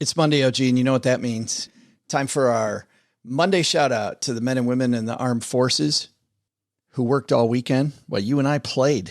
It's Monday, OG, and you know what that means. Time for our Monday shout out to the men and women in the armed forces who worked all weekend while you and I played.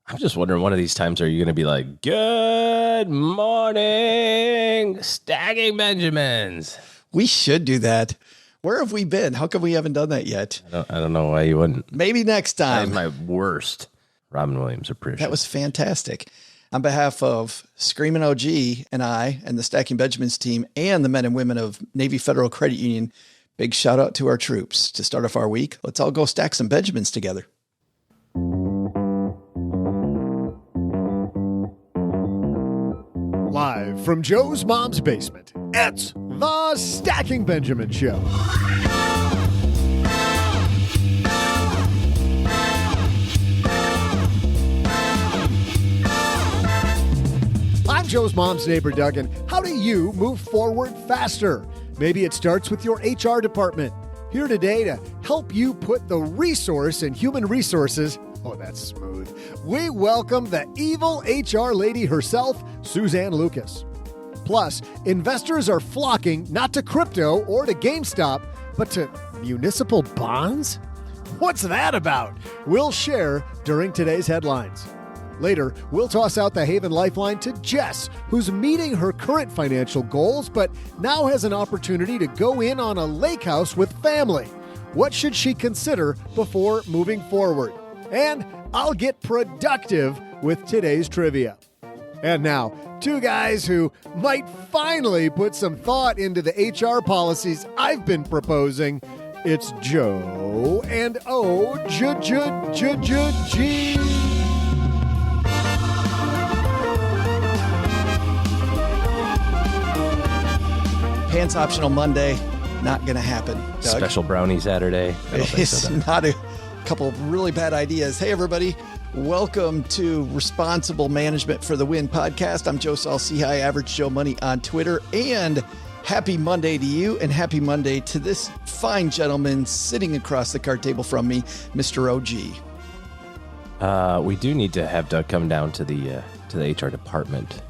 I'm just wondering, one of these times, are you going to be like, good morning, Stacking Benjamins? We should do that. Where have we been? How come we haven't done that yet? I don't know why you wouldn't. Maybe next time. That was my worst Robin Williams impression. That was fantastic. On behalf of Screamin' OG and I and the Stacking Benjamins team and the men and women of Navy Federal Credit Union, big shout out to our troops. To start off our week, let's all go stack some Benjamins together. Live from Joe's mom's basement, it's the Stacking Benjamin Show. I'm Joe's mom's neighbor, Doug, and how do you move forward faster? Maybe it starts with your HR department. Here today to help you put the resource in human resources. Oh, that's smooth. We welcome the evil HR lady herself, Suzanne Lucas. Plus, investors are flocking not to crypto or to GameStop, but to municipal bonds? What's that about? We'll share during today's headlines. Later, we'll toss out the Haven Lifeline to Jess, who's meeting her current financial goals, but now has an opportunity to go in on a lake house with family. What should she consider before moving forward? And I'll get productive with today's trivia. And now, two guys who might finally put some thought into the HR policies I've been proposing. It's Joe and O-G. Pants optional Monday, not going to happen, Doug. Special brownie Saturday. It's not a couple of really bad ideas. Hey, everybody. Welcome to Responsible Management for the Win podcast. I'm Joe Saul-Sehy, Average Joe Money on Twitter. And happy Monday to you and happy Monday to this fine gentleman sitting across the card table from me, Mr. OG. We do need to have Doug come down to the HR department.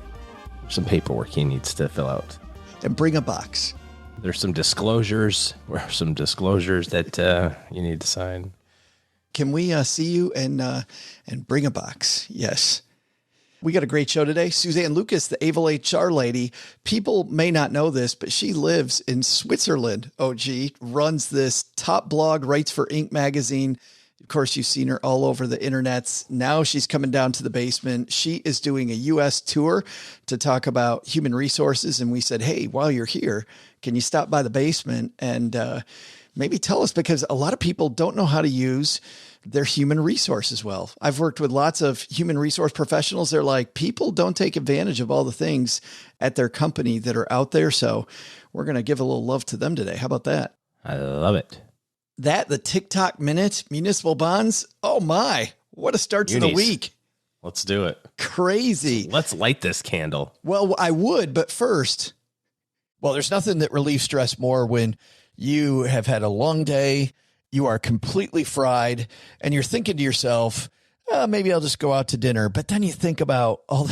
Some paperwork he needs to fill out. And bring a box. There's some disclosures that you need to sign. Can we see you and bring a box? Yes. We got a great show today. Suzanne Lucas, the evil HR lady. People may not know this, but she lives in Switzerland, OG, runs this top blog, writes for Inc. magazine. Of course, you've seen her all over the internets. Now she's coming down to the basement. She is doing a U.S. tour to talk about human resources. And we said, hey, while you're here, can you stop by the basement and maybe tell us? Because a lot of people don't know how to use their human resources well. I've worked with lots of human resource professionals. They're like, people don't take advantage of all the things at their company that are out there. So we're going to give a little love to them today. How about that? I love it. The TikTok minute, municipal bonds. Oh my, what a start to the week. Let's do it. Crazy. Let's light this candle. Well, I would, but first, there's nothing that relieves stress more when you have had a long day, you are completely fried, and you're thinking to yourself, maybe I'll just go out to dinner. But then you think about all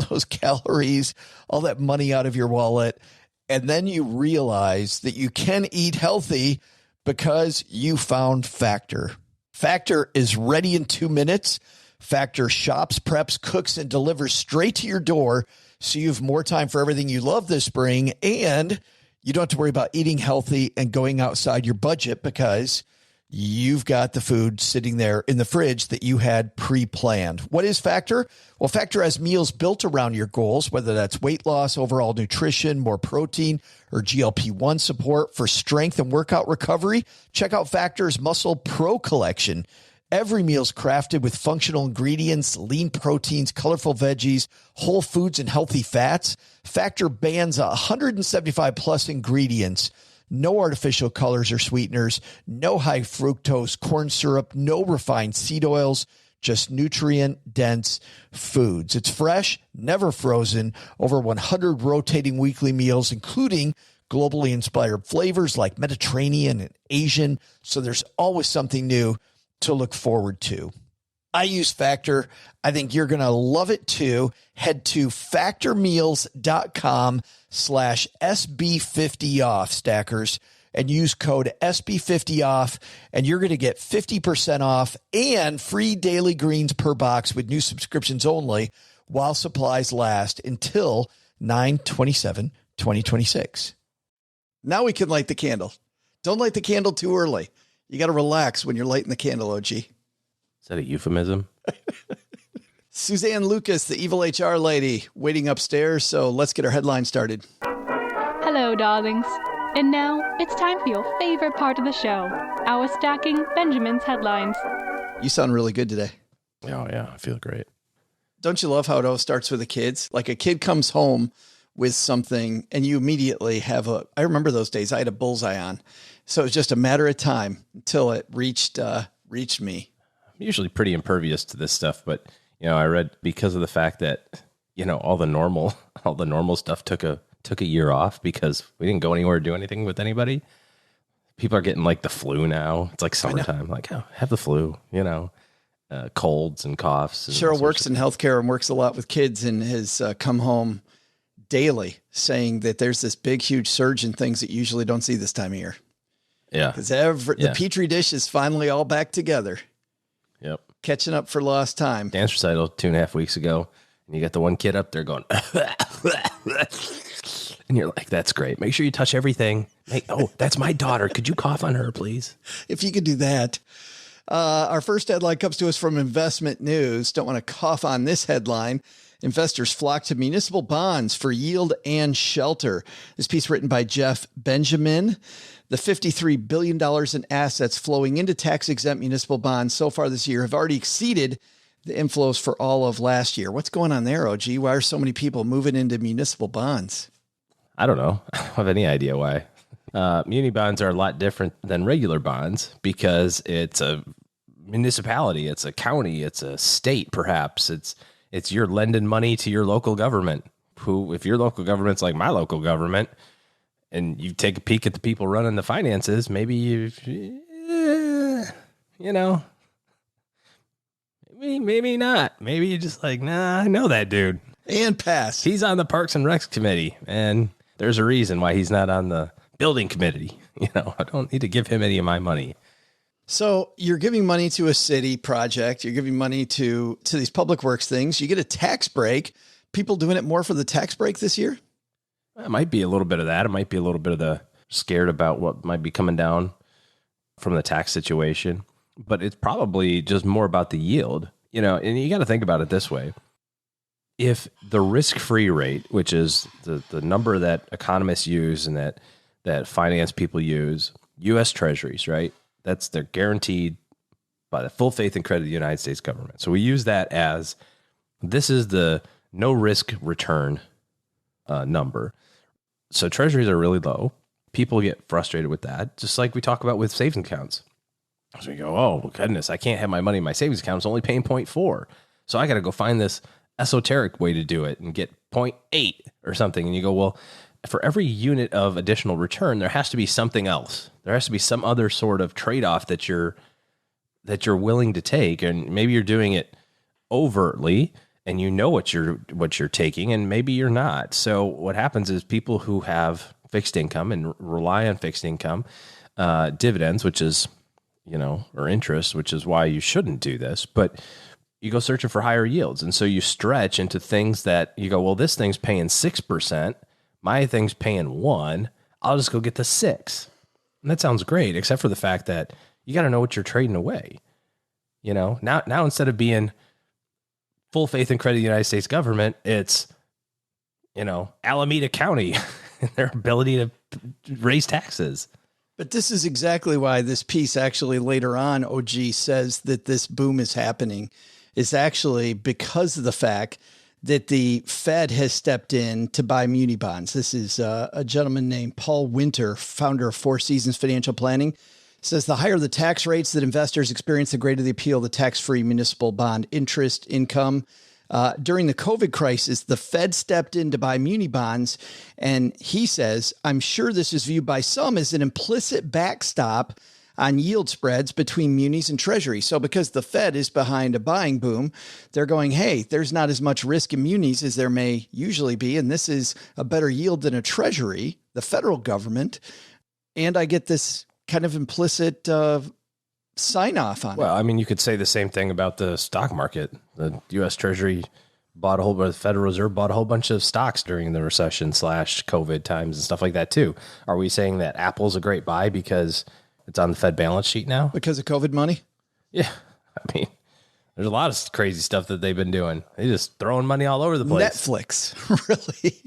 those calories, all that money out of your wallet, and then you realize that you can eat healthy because you found Factor. Factor is ready in 2 minutes. Factor shops, preps, cooks, and delivers straight to your door, so you have more time for everything you love this spring, and you don't have to worry about eating healthy and going outside your budget because you've got the food sitting there in the fridge that you had pre-planned. What is Factor? Well, Factor has meals built around your goals, whether that's weight loss, overall nutrition, more protein, or GLP-1 support for strength and workout recovery. Check out Factor's Muscle Pro collection. Every meal's crafted with functional ingredients, lean proteins, colorful veggies, whole foods, and healthy fats. Factor bans 175 plus ingredients. No artificial colors or sweeteners, no high fructose corn syrup, no refined seed oils, just nutrient-dense foods. It's fresh, never frozen, over 100 rotating weekly meals, including globally inspired flavors like Mediterranean and Asian, so there's always something new to look forward to. I use Factor. I think you're going to love it too. Head to factormeals.com/SB50off, stackers, and use code SB50off, and you're going to get 50% off and free daily greens per box with new subscriptions only while supplies last until 9/27/2026. Now we can light the candle. Don't light the candle too early. You got to relax when you're lighting the candle, OG. Is that a euphemism? Suzanne Lucas, the evil HR lady, waiting upstairs. So let's get our headline started. Hello, darlings. And now it's time for your favorite part of the show, our Stacking Benjamin's headlines. You sound really good today. Oh, yeah. I feel great. Don't you love how it all starts with the kids? Like a kid comes home with something and you immediately have I remember those days, I had a bullseye on. So it was just a matter of time until it reached me. I'm usually pretty impervious to this stuff, but I read because of the fact that, all the normal stuff took a year off because we didn't go anywhere or do anything with anybody. People are getting like the flu now. It's like summertime, like, oh, have the flu, colds and coughs. And Cheryl works in healthcare and works a lot with kids and has come home daily saying that there's this big, huge surge in things that you usually don't see this time of year. Yeah. Because the Petri dish is finally all back together. Yep. Catching up for lost time. Dance recital 2.5 weeks ago. And you got the one kid up there going, and you're like, that's great. Make sure you touch everything. Hey, oh, that's my daughter. Could you cough on her, please? If you could do that. Our first headline comes to us from Investment News. Don't want to cough on this headline. Investors flock to municipal bonds for yield and shelter. This piece written by Jeff Benjamin. The $53 billion in assets flowing into tax-exempt municipal bonds so far this year have already exceeded the inflows for all of last year. What's going on there, OG? Why are so many people moving into municipal bonds? I don't know. I don't have any idea why. Muni bonds are a lot different than regular bonds because it's a municipality, it's a county, it's a state, perhaps. It's you're lending money to your local government, who, if your local government's like my local government, and you take a peek at the people running the finances, maybe maybe not. Maybe you're just like, nah, I know that dude. And pass. He's on the Parks and Recs committee, and there's a reason why he's not on the building committee. I don't need to give him any of my money. So you're giving money to a city project. You're giving money to these public works things. You get a tax break. People doing it more for the tax break this year? It might be a little bit of that. It might be a little bit of the scared about what might be coming down from the tax situation. But it's probably just more about the yield. And you got to think about it this way. If the risk-free rate, which is the number that economists use and that finance people use, U.S. Treasuries, right? They're guaranteed by the full faith and credit of the United States government. So we use that as this is the no risk return number. So treasuries are really low. People get frustrated with that, just like we talk about with savings accounts. So we go, oh, goodness, I can't have my money in my savings account. It's only paying 0.4. So I got to go find this esoteric way to do it and get 0.8 or something. And you go, well, for every unit of additional return, there has to be something else. There has to be some other sort of trade-off that you're willing to take. And maybe you're doing it overtly and you know what you're taking, and maybe you're not. So what happens is people who have fixed income and rely on fixed income, dividends, which is, or interest, which is why you shouldn't do this, but you go searching for higher yields. And so you stretch into things that you go, well, this thing's paying 6%. My thing's paying 1%. I'll just go get the 6%. And that sounds great, except for the fact that you got to know what you're trading away. Now instead of being full faith and credit of the United States government, it's, Alameda County and their ability to raise taxes. But this is exactly why this piece actually later on, OG says that this boom is happening is actually because of the fact that the Fed has stepped in to buy muni bonds. This is a gentleman named Paul Winter, founder of Four Seasons Financial Planning, says the higher the tax rates that investors experience, the greater the appeal of the tax-free municipal bond interest income. During the COVID crisis, the Fed stepped in to buy muni bonds, and he says, I'm sure this is viewed by some as an implicit backstop on yield spreads between munis and treasury. So because the Fed is behind a buying boom, they're going, hey, there's not as much risk in munis as there may usually be. And this is a better yield than a treasury, the federal government. And I get this kind of implicit sign off on it. Well, I mean, you could say the same thing about the stock market. The U.S. Treasury bought the Federal Reserve bought a whole bunch of stocks during the recession / COVID times and stuff like that too. Are we saying that Apple's a great buy because it's on the Fed balance sheet now? Because of COVID money? Yeah. I mean, there's a lot of crazy stuff that they've been doing. They're just throwing money all over the place. Netflix, really,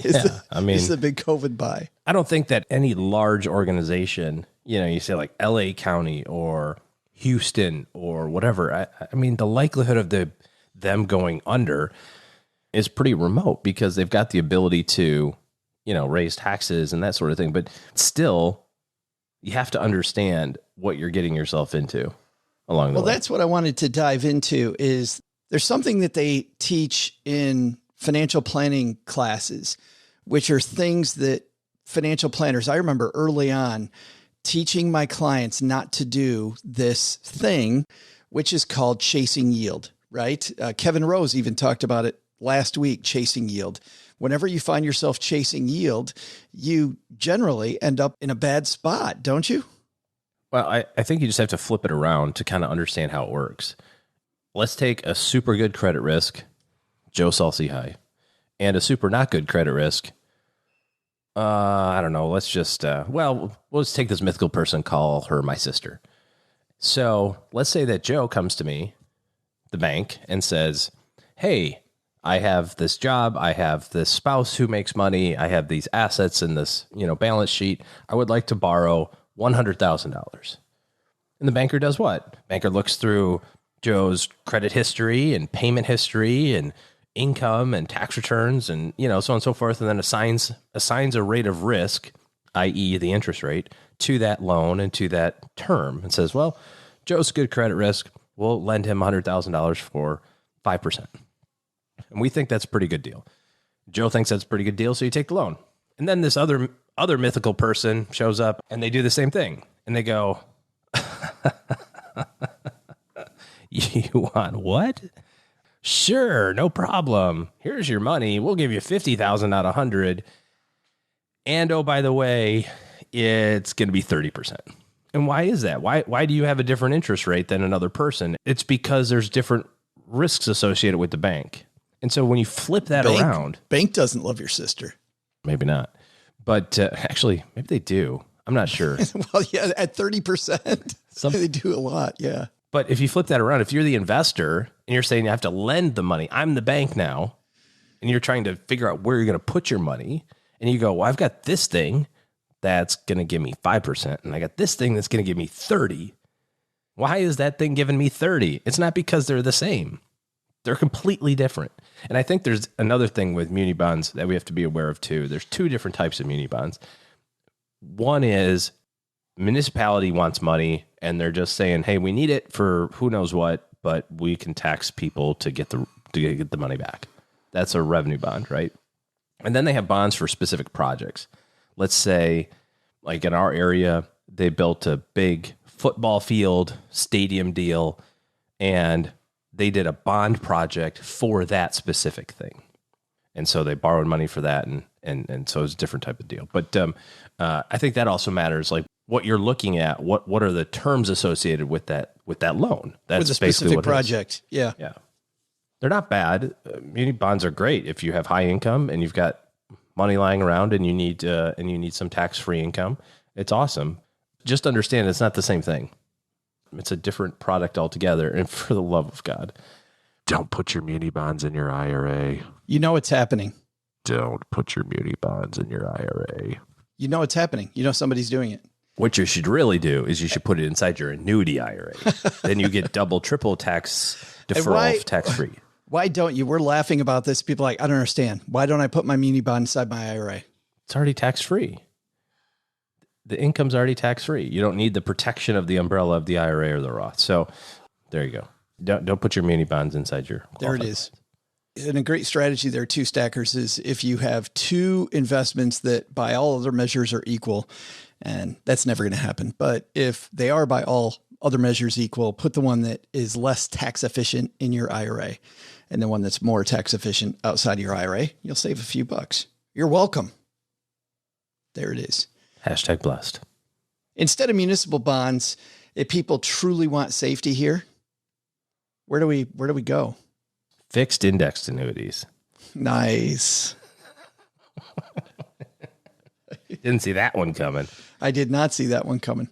is the big COVID buy. I don't think that any large organization, you say like LA County or Houston or whatever. I mean, the likelihood of them going under is pretty remote because they've got the ability to, raise taxes and that sort of thing. But still, you have to understand what you're getting yourself into along the way. Well, that's what I wanted to dive into is there's something that they teach in financial planning classes, which are things that financial planners, I remember early on teaching my clients not to do this thing, which is called chasing yield, right? Kevin Rose even talked about it last week, chasing yield. Whenever you find yourself chasing yield, you generally end up in a bad spot, don't you? Well, I think you just have to flip it around to kind of understand how it works. Let's take a super good credit risk, Joe Salsi High, and a super not good credit risk. I don't know. Let's just, we'll just take this mythical person, call her my sister. So let's say that Joe comes to me, the bank, and says, hey, I have this job. I have this spouse who makes money. I have these assets in this, balance sheet. I would like to borrow $100,000. And the banker does what? Banker looks through Joe's credit history and payment history and income and tax returns and, so on and so forth. And then assigns a rate of risk, i.e. the interest rate, to that loan and to that term and says, well, Joe's good credit risk. We'll lend him $100,000 for 5%. And we think that's a pretty good deal. Joe thinks that's a pretty good deal. So you take the loan. And then this other mythical person shows up and they do the same thing. And they go, you want what? Sure, no problem. Here's your money. We'll give you 50,000, not 100. And oh, by the way, it's going to be 30%. And why is that? Why do you have a different interest rate than another person? It's because there's different risks associated with the bank. And so when you flip that around, bank doesn't love your sister. Maybe not, but actually, maybe they do. I'm not sure. Well, yeah, at 30%, they do a lot. Yeah. But if you flip that around, if you're the investor and you're saying you have to lend the money, I'm the bank now, and you're trying to figure out where you're going to put your money, and you go, well, I've got this thing that's going to give me 5%, and I got this thing that's going to give me 30. Why is that thing giving me 30? It's not because they're the same. They're completely different. And I think there's another thing with muni bonds that we have to be aware of too. There's two different types of muni bonds. One is municipality wants money and they're just saying, hey, we need it for who knows what, but we can tax people to get the money back. That's a revenue bond, right? And then they have bonds for specific projects. Let's say, like in our area, they built a big football field stadium deal, and they did a bond project for that specific thing. And so they borrowed money for that, and so it's a different type of deal. But I think that also matters, like what you're looking at, what are the terms associated with that loan? That's with a specific project. Yeah. Yeah. They're not bad. Muni bonds are great if you have high income and you've got money lying around and you need some tax-free income. It's awesome. Just understand it's not the same thing. It's a different product altogether. And for the love of God, don't put your muni bonds in your IRA. You know what's happening. Don't put your muni bonds in your IRA. You know what's happening. You know somebody's doing it. What you should really do is you should put it inside your annuity IRA. Then you get double, triple tax deferral, tax-free. Why don't you? We're laughing about this. People are like, I don't understand. Why don't I put my muni bond inside my IRA? It's already tax-free. The income's already tax-free. You don't need the protection of the umbrella of the IRA or the Roth. So there you go. Don't put your muni bonds inside your. There it is. And a great strategy there too, stackers, is if you have two investments that by all other measures are equal, and that's never going to happen. But if they are by all other measures equal, put the one that is less tax efficient in your IRA and the one that's more tax efficient outside of your IRA. You'll save a few bucks. You're welcome. There it is. Hashtag blessed. Instead of municipal bonds, if people truly want safety here, where do we go? Fixed indexed annuities. Nice. Didn't see that one coming. I did not see that one coming.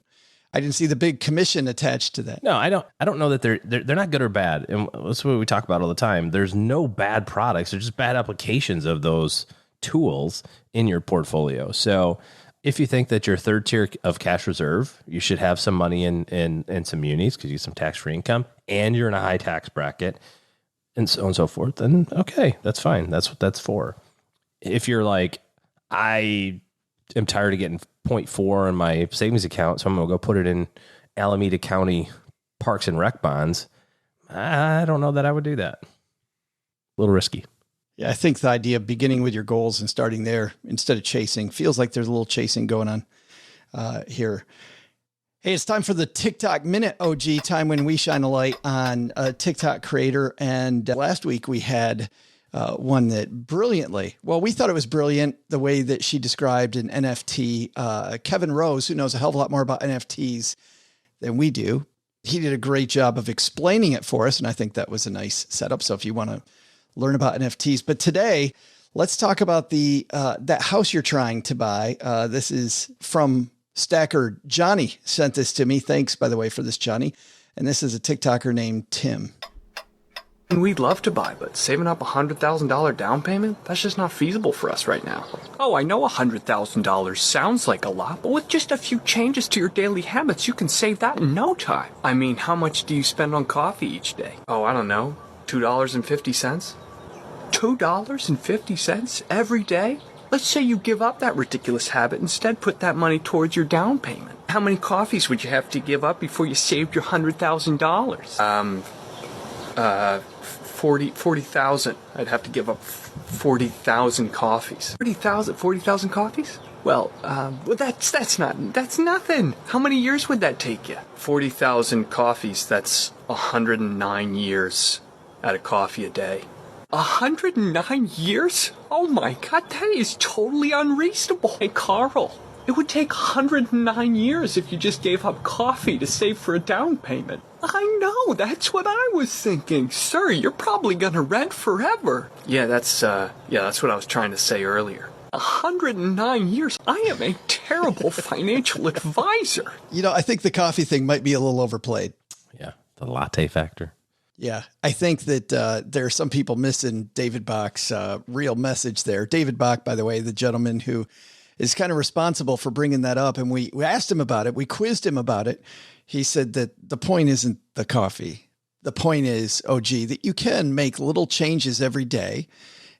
I didn't see the big commission attached to that. No, I don't know that they're not good or bad. And that's what we talk about all the time. There's no bad products. They're just bad applications of those tools in your portfolio. So if you think that your third tier of cash reserve, you should have some money in some munis because you get some tax-free income and you're in a high tax bracket and so on and so forth, then okay, that's fine. That's what that's for. If you're like, I am tired of getting 0.4 in my savings account, so I'm going to go put it in Alameda County Parks and Rec bonds, I don't know that I would do that. A little risky. Yeah, I think the idea of beginning with your goals and starting there instead of chasing feels like there's a little chasing going on here. Hey, it's time for the TikTok Minute, OG, time when we shine a light on a TikTok creator. And last week we had one that brilliantly, well, we thought it was brilliant the way that she described an NFT. Kevin Rose, who knows a hell of a lot more about NFTs than we do, he did a great job of explaining it for us. And I think that was a nice setup. So if you want to learn about NFTs, but today let's talk about that house you're trying to buy. This is from Stacker Johnny sent this to me. Thanks, by the way, for this, Johnny. And this is a TikToker named Tim. And we'd love to buy, but saving up $100,000 down payment, that's just not feasible for us right now. Oh, I know $100,000 sounds like a lot, but with just a few changes to your daily habits, you can save that in no time. I mean, how much do you spend on coffee each day? Oh, I don't know, $2.50? $2.50 every day? Let's say you give up that ridiculous habit, instead put that money towards your down payment. How many coffees would you have to give up before you saved your $100,000? 40,000. I'd have to give up 40,000 coffees. 40,000 coffees? Well, that's nothing. How many years would that take you? 40,000 coffees, that's 109 years at a coffee a day. 109 years? Oh my God, that is totally unreasonable. Hey, Carl, it would take 109 years if you just gave up coffee to save for a down payment. I know, that's what I was thinking. Sir, you're probably gonna rent forever. Yeah, that's what I was trying to say earlier. 109 years? I am a terrible financial advisor. You know, I think the coffee thing might be a little overplayed. Yeah, the latte factor. Yeah, I think that there are some people missing David Bach's real message there. David Bach, by the way, the gentleman who is kind of responsible for bringing that up. And we asked him about it. We quizzed him about it. He said that the point isn't the coffee. The point is, OG, that you can make little changes every day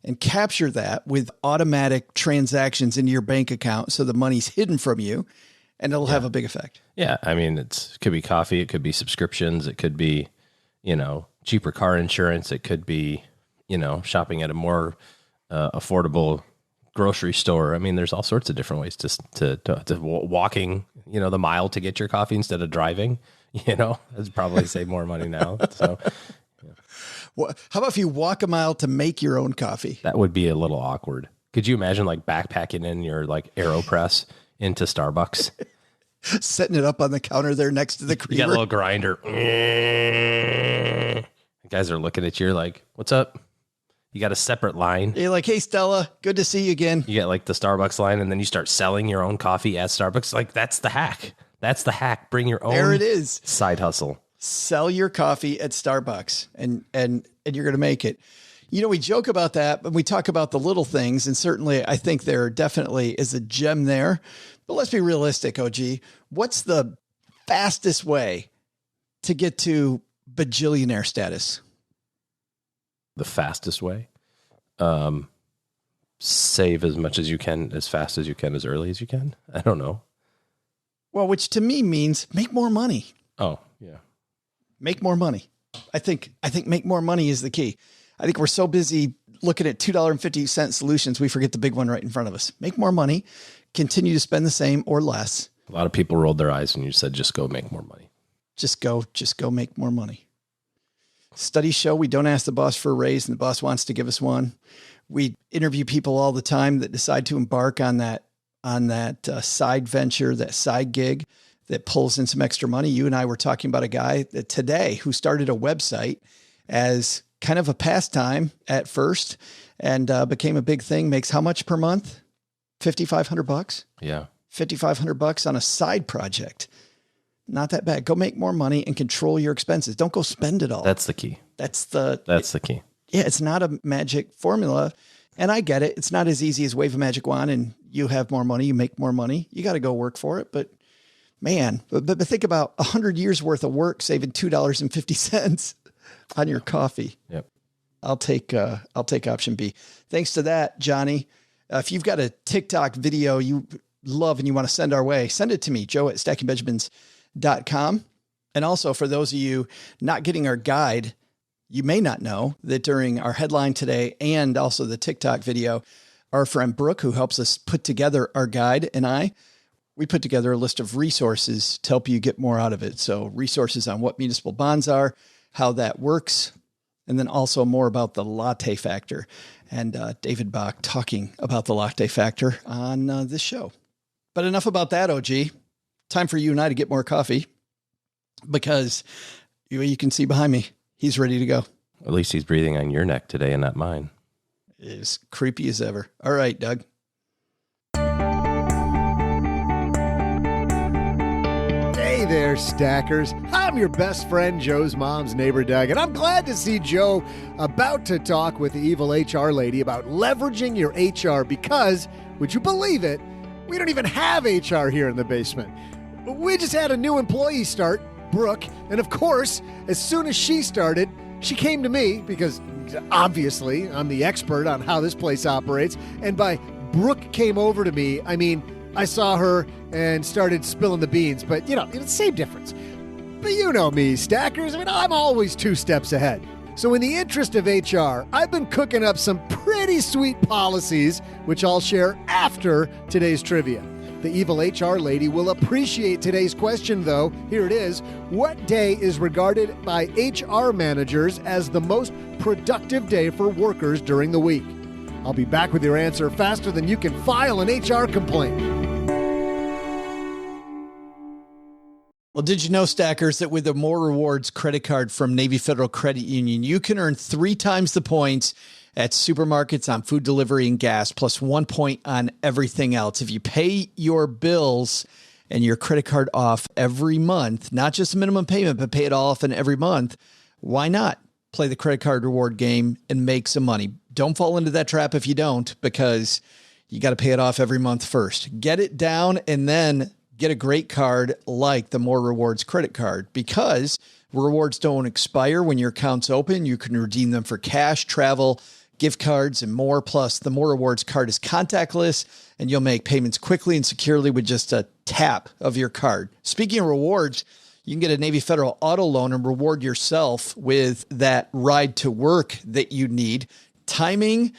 and capture that with automatic transactions into your bank account so the money's hidden from you and it'll have a big effect. Yeah, I mean, it could be coffee. It could be subscriptions. It could be, cheaper car insurance. It could be, shopping at a more affordable grocery store. I mean, there's all sorts of different ways to walking, the mile to get your coffee instead of driving, that's probably save more money now. So well, how about if you walk a mile to make your own coffee? That would be a little awkward. Could you imagine like backpacking in your like AeroPress into Starbucks? Setting it up on the counter there next to the creamer. You got a little grinder. The guys are looking at you like, what's up? You got a separate line. You're like, hey, Stella, good to see you again. You get like the Starbucks line, and then you start selling your own coffee at Starbucks. Like, that's the hack. That's the hack. Bring your own there it is. Side hustle. Sell your coffee at Starbucks, and you're going to make it. We joke about that, but we talk about the little things, and certainly I think there definitely is a gem there. But let's be realistic, OG. What's the fastest way to get to bajillionaire status? The fastest way? Save as much as you can, as fast as you can, as early as you can. I don't know. Well, which to me means make more money. Oh, yeah. Make more money. I think make more money is the key. I think we're so busy looking at $2.50 solutions, we forget the big one right in front of us. Make more money, continue to spend the same or less. A lot of people rolled their eyes when you said, just go make more money. Just go make more money. Studies show we don't ask the boss for a raise and the boss wants to give us one. We interview people all the time that decide to embark on that side venture, that side gig that pulls in some extra money. You and I were talking about a guy that today who started a website as kind of a pastime at first and became a big thing. Makes how much per month? $5,500. Yeah. $5,500 on a side project. Not that bad. Go make more money and control your expenses. Don't go spend it all. That's the key. That's the key. Yeah. It's not a magic formula. And I get it. It's not as easy as wave a magic wand and you have more money, you make more money. You got to go work for it. But man, but think about 100 years worth of work saving $2.50 on your coffee. Yep. I'll take option B. Thanks to that, Johnny. If you've got a TikTok video you love and you want to send our way, send it to me, joe@stackingbenjamins.com. And also for those of you not getting our guide, you may not know that during our headline today and also the TikTok video, our friend Brooke, who helps us put together our guide, and we put together a list of resources to help you get more out of it. So resources on what municipal bonds are, how that works, and then also more about the latte factor. And David Bach talking about the latte factor on this show. But enough about that, OG. Time for you and I to get more coffee because you can see behind me, he's ready to go. At least he's breathing on your neck today and not mine. As creepy as ever. All right, Doug. Hey there, Stackers. I'm your best friend, Joe's mom's neighbor, Doug, and I'm glad to see Joe about to talk with the evil HR lady about leveraging your HR because, would you believe it, we don't even have HR here in the basement. We just had a new employee start, Brooke, and of course, as soon as she started, she came to me because obviously I'm the expert on how this place operates, and by Brooke came over to me, I mean, I saw her and started spilling the beans, but same difference. But you know me, Stackers, I mean, I'm always 2 steps ahead. So in the interest of HR, I've been cooking up some pretty sweet policies, which I'll share after today's trivia. The evil HR lady will appreciate today's question, though. Here it is. What day is regarded by HR managers as the most productive day for workers during the week? I'll be back with your answer faster than you can file an HR complaint. Well, did you know, Stackers, that with the More Rewards credit card from Navy Federal Credit Union, you can earn 3 times the points at supermarkets on food delivery and gas, plus 1 point on everything else. If you pay your bills and your credit card off every month, not just a minimum payment, but pay it off in every month, why not play the credit card reward game and make some money? Don't fall into that trap if you don't, because you got to pay it off every month first. Get it down and then get a great card like the More Rewards credit card, because rewards don't expire when your account's open. You can redeem them for cash, travel, gift cards, and more. Plus, the More Rewards card is contactless, and you'll make payments quickly and securely with just a tap of your card. Speaking of rewards, you can get a Navy Federal auto loan and reward yourself with that ride to work that you need. Timing,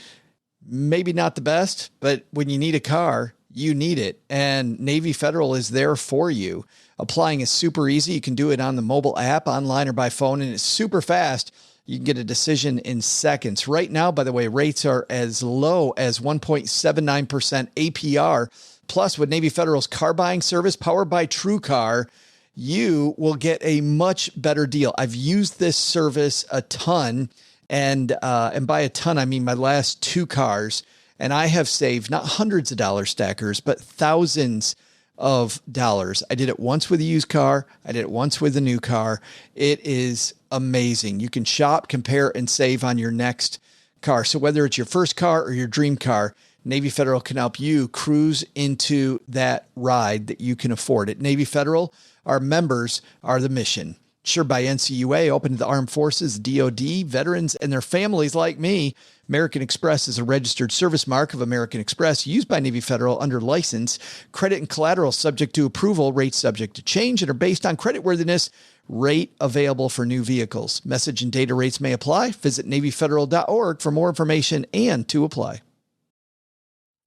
maybe not the best, but when you need a car, you need it. And Navy Federal is there for you. Applying is super easy. You can do it on the mobile app, online, or by phone, and it's super fast. You can get a decision in seconds. Right now, by the way, rates are as low as 1.79% APR. Plus, with Navy Federal's car buying service powered by TrueCar, you will get a much better deal. I've used this service a ton, and by a ton, I mean my last 2 cars. And I have saved not hundreds of dollars, Stackers, but thousands of dollars. I did it once with a used car. I did it once with a new car. It is amazing. You can shop, compare, and save on your next car. So whether it's your first car or your dream car, Navy Federal can help you cruise into that ride that you can afford. At Navy Federal, our members are the mission. Sure, by NCUA, open to the armed forces, DOD, veterans, and their families like me. American Express is a registered service mark of American Express used by Navy Federal under license. Credit and collateral subject to approval, rates subject to change, and are based on creditworthiness. Rate available for new vehicles. Message and data rates may apply. Visit NavyFederal.org for more information and to apply.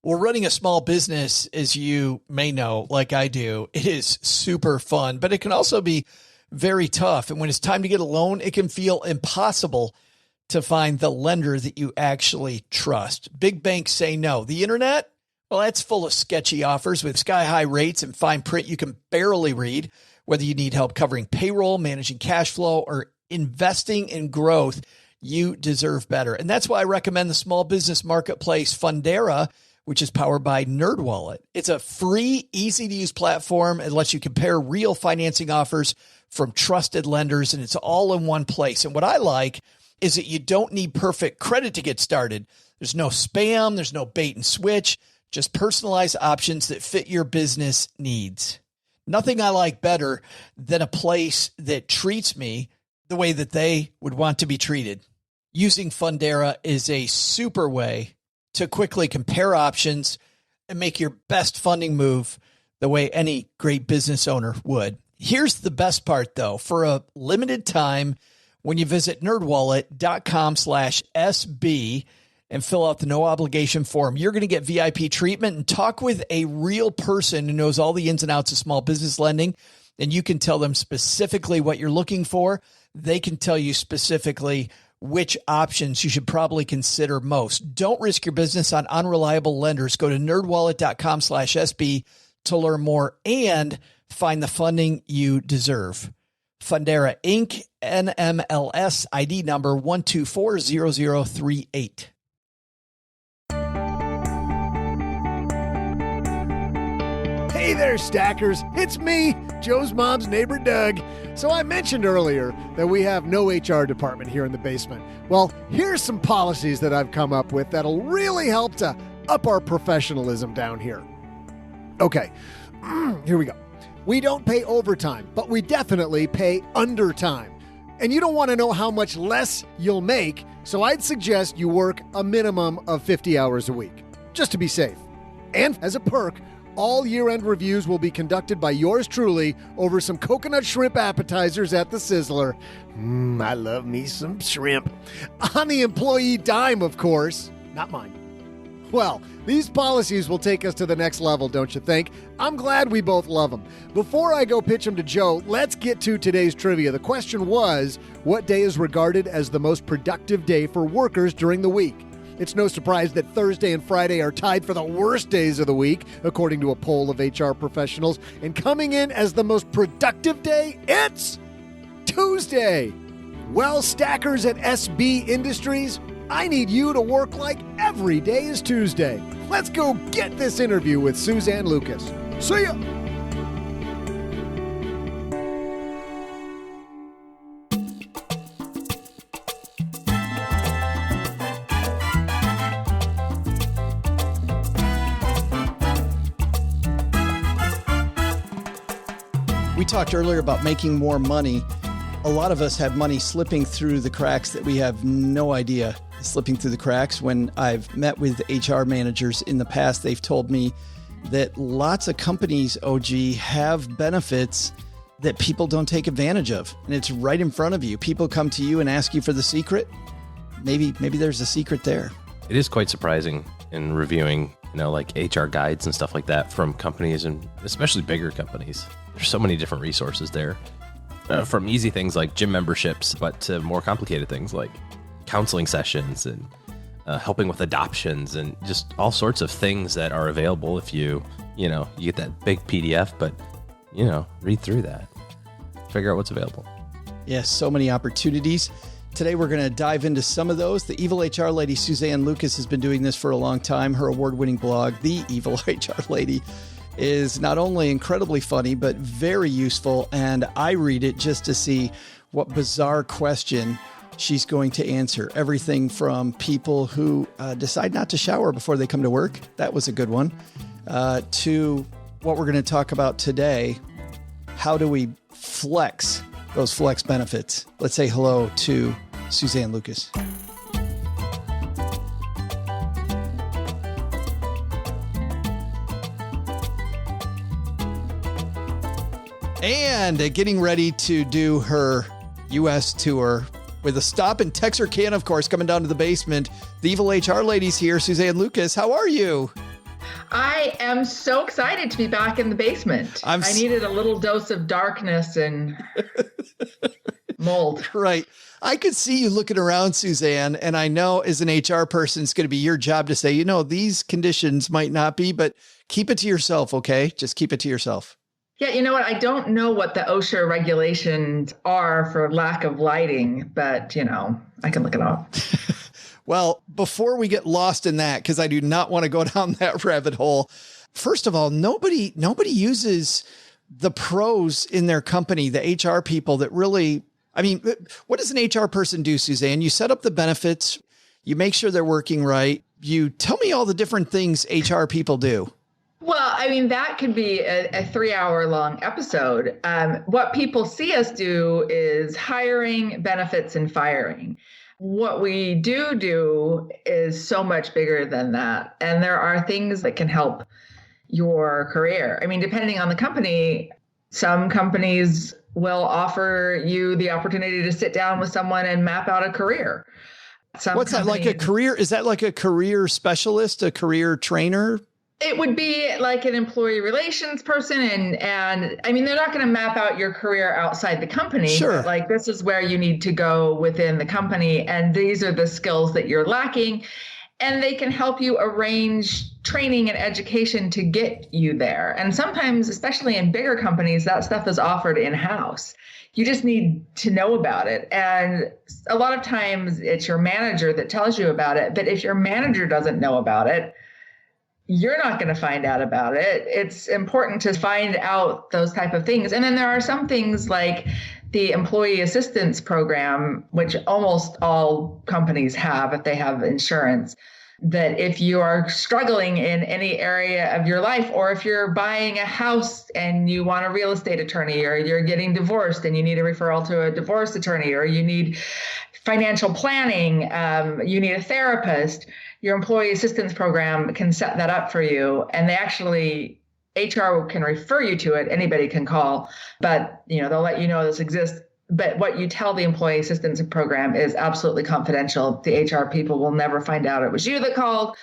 Well, running a small business, as you may know, like I do, it is super fun, but it can also be very tough. And when it's time to get a loan, it can feel impossible to find the lender that you actually trust. Big banks say no. The internet, well, that's full of sketchy offers with sky-high rates and fine print you can barely read. Whether you need help covering payroll, managing cash flow, or investing in growth, you deserve better. And that's why I recommend the small business marketplace Fundera, which is powered by NerdWallet. It's a free, easy-to-use platform. It lets you compare real financing offers from trusted lenders, and it's all in one place. And what I like is that you don't need perfect credit to get started. There's no spam. There's no bait and switch. Just personalized options that fit your business needs. Nothing I like better than a place that treats me the way that they would want to be treated. Using Fundera is a super way to quickly compare options and make your best funding move the way any great business owner would. Here's the best part, though. For a limited time, when you visit nerdwallet.com/SB and fill out the no obligation form, you're going to get VIP treatment and talk with a real person who knows all the ins and outs of small business lending. And you can tell them specifically what you're looking for. They can tell you specifically which options you should probably consider most. Don't risk your business on unreliable lenders. Go to nerdwallet.com/SB to learn more and find the funding you deserve. Fundera Inc., NMLS ID number 1240038. Hey there, stackers. It's me, Joe's mom's neighbor, Doug. So I mentioned earlier that we have no HR department here in the basement. Well, here's some policies that I've come up with that'll really help to up our professionalism down here. Okay, here we go. We don't pay overtime, but we definitely pay undertime. And you don't want to know how much less you'll make, so I'd suggest you work a minimum of 50 hours a week, just to be safe. And as a perk, all year-end reviews will be conducted by yours truly over some coconut shrimp appetizers at the Sizzler. I love me some shrimp. On the employee dime, of course. Not mine. Well, these policies will take us to the next level, don't you think? I'm glad we both love them. Before I go pitch them to Joe, let's get to today's trivia. The question was, what day is regarded as the most productive day for workers during the week? It's no surprise that Thursday and Friday are tied for the worst days of the week, according to a poll of HR professionals. And coming in as the most productive day, it's Tuesday. Well, stackers at SB Industries, I need you to work like every day is Tuesday. Let's go get this interview with Suzanne Lucas. See ya! We talked earlier about making more money. A lot of us have money slipping through the cracks that we have no idea is slipping through the cracks. When I've met with HR managers in the past, they've told me that lots of companies, OG, have benefits that people don't take advantage of. And it's right in front of you. People come to you and ask you for the secret. Maybe there's a secret there. It is quite surprising in reviewing, like HR guides and stuff like that from companies, and especially bigger companies. There's so many different resources there. From easy things like gym memberships, but to more complicated things like counseling sessions and helping with adoptions and just all sorts of things that are available if you get that big PDF, but, read through that, figure out what's available. Yes, so many opportunities. Today, we're going to dive into some of those. The Evil HR Lady, Suzanne Lucas, has been doing this for a long time. Her award-winning blog, The Evil HR Lady, is not only incredibly funny, but very useful. And I read it just to see what bizarre question she's going to answer. Everything from people who decide not to shower before they come to work. That was a good one. To what we're going to talk about today. How do we flex those flex benefits? Let's say hello to Suzanne Lucas. And getting ready to do her U.S. tour with a stop in Texarkana, of course, coming down to the basement. The evil HR lady's here, Suzanne Lucas. How are you? I am so excited to be back in the basement. I needed a little dose of darkness and mold. Right. I could see you looking around, Suzanne, and I know as an HR person, it's going to be your job to say, these conditions might not be, but keep it to yourself, okay? Just keep it to yourself. Yeah, you know what? I don't know what the OSHA regulations are for lack of lighting, but, I can look it up. Well, before we get lost in that, because I do not want to go down that rabbit hole, first of all, nobody uses the pros in their company, the HR people that really, what does an HR person do, Suzanne? You set up the benefits, you make sure they're working right. You tell me all the different things HR people do. Well, that could be a 3-hour long episode. What people see us do is hiring, benefits, and firing. What we do is so much bigger than that. And there are things that can help your career. Depending on the company, some companies will offer you the opportunity to sit down with someone and map out a career. What's that, like a career? Is that like a career specialist, a career trainer? It would be like an employee relations person. And they're not going to map out your career outside the company. Sure. But like, this is where you need to go within the company. And these are the skills that you're lacking. And they can help you arrange training and education to get you there. And sometimes, especially in bigger companies, that stuff is offered in-house. You just need to know about it. And a lot of times it's your manager that tells you about it. But if your manager doesn't know about it, you're not going to find out about it. It's important to find out those type of things. And then there are some things like the employee assistance program, which almost all companies have if they have insurance, that if you are struggling in any area of your life, or if you're buying a house and you want a real estate attorney, or you're getting divorced and you need a referral to a divorce attorney, or you need financial planning, you need a therapist, your employee assistance program can set that up for you. And they actually, HR can refer you to it. Anybody can call, but they'll let you know this exists. But what you tell the employee assistance program is absolutely confidential. The HR people will never find out it was you that called.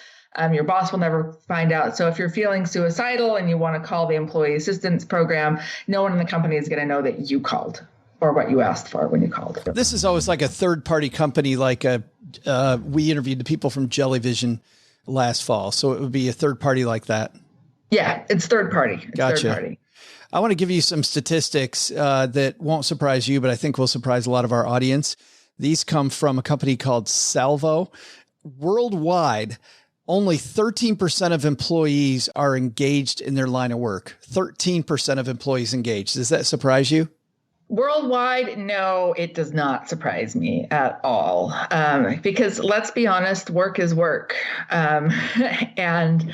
Your boss will never find out. So if you're feeling suicidal and you want to call the employee assistance program, no one in the company is going to know that you called or what you asked for when you called. This is always like a third-party company, like we interviewed the people from Jellyvision last fall. So it would be a third party like that. Yeah, it's third party. Gotcha. Third party. I want to give you some statistics that won't surprise you, but I think will surprise a lot of our audience. These come from a company called Salvo. Worldwide, only 13% of employees are engaged in their line of work. 13% of employees engaged. Does that surprise you? Worldwide, no, it does not surprise me at all. Because let's be honest, work is work. And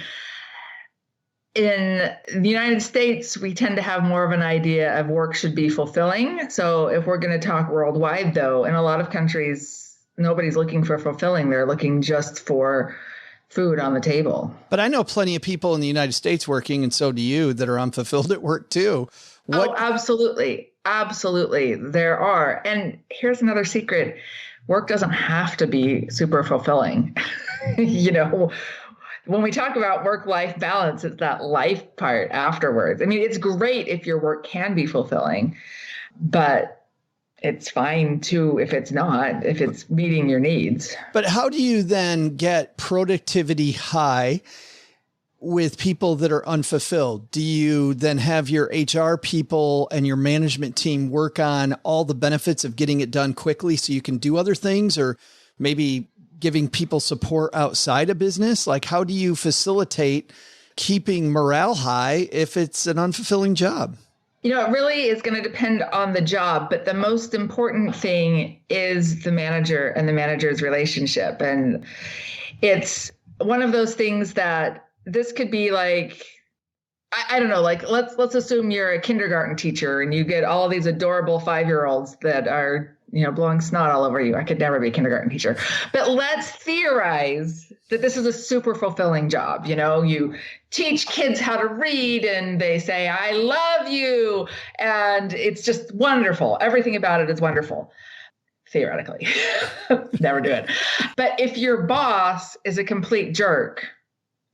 in the United States, we tend to have more of an idea of work should be fulfilling. So if we're going to talk worldwide, though, in a lot of countries, nobody's looking for fulfilling. They're looking just for food on the table. But I know plenty of people in the United States working, and so do you, that are unfulfilled at work too. Oh, absolutely. Absolutely. There are. And here's another secret. Work doesn't have to be super fulfilling. When we talk about work-life balance, it's that life part afterwards. It's great if your work can be fulfilling, but it's fine too if it's not, if it's meeting your needs. But how do you then get productivity high with people that are unfulfilled? Do you then have your HR people and your management team work on all the benefits of getting it done quickly so you can do other things, or maybe giving people support outside of business? Like, how do you facilitate keeping morale high if it's an unfulfilling job? It really is going to depend on the job, but the most important thing is the manager and the manager's relationship. And it's one of those things that this could be like, I don't know, like let's assume you're a kindergarten teacher and you get all these adorable 5-year-olds that are, blowing snot all over you. I could never be a kindergarten teacher. But let's theorize that this is a super fulfilling job. You teach kids how to read and they say, I love you. And it's just wonderful. Everything about it is wonderful. Theoretically, never do it. But if your boss is a complete jerk,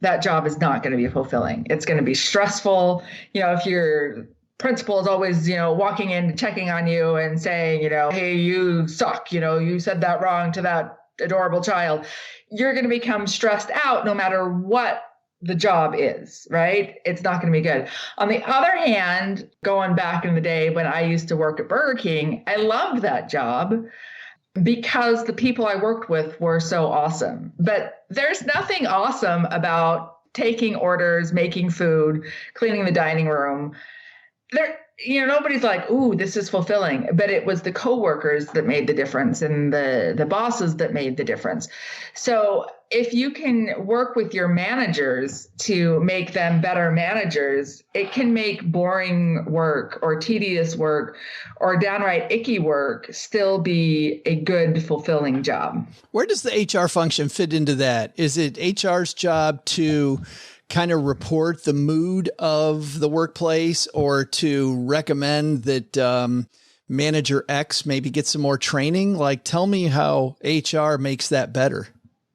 that job is not going to be fulfilling. It's going to be stressful. If your principal is always, walking in, checking on you and saying, hey, you suck, you said that wrong to that adorable child, you're going to become stressed out no matter what the job is, right? It's not going to be good. On the other hand, going back in the day when I used to work at Burger King, I loved that job because the people I worked with were so awesome. But there's nothing awesome about taking orders, making food, cleaning the dining room. Nobody's like, ooh, this is fulfilling. But it was the coworkers that made the difference and the bosses that made the difference. So if you can work with your managers to make them better managers, it can make boring work or tedious work or downright icky work still be a good, fulfilling job. Where does the HR function fit into that? Is it HR's job to kind of report the mood of the workplace or to recommend that manager X maybe get some more training? Like, tell me how HR makes that better.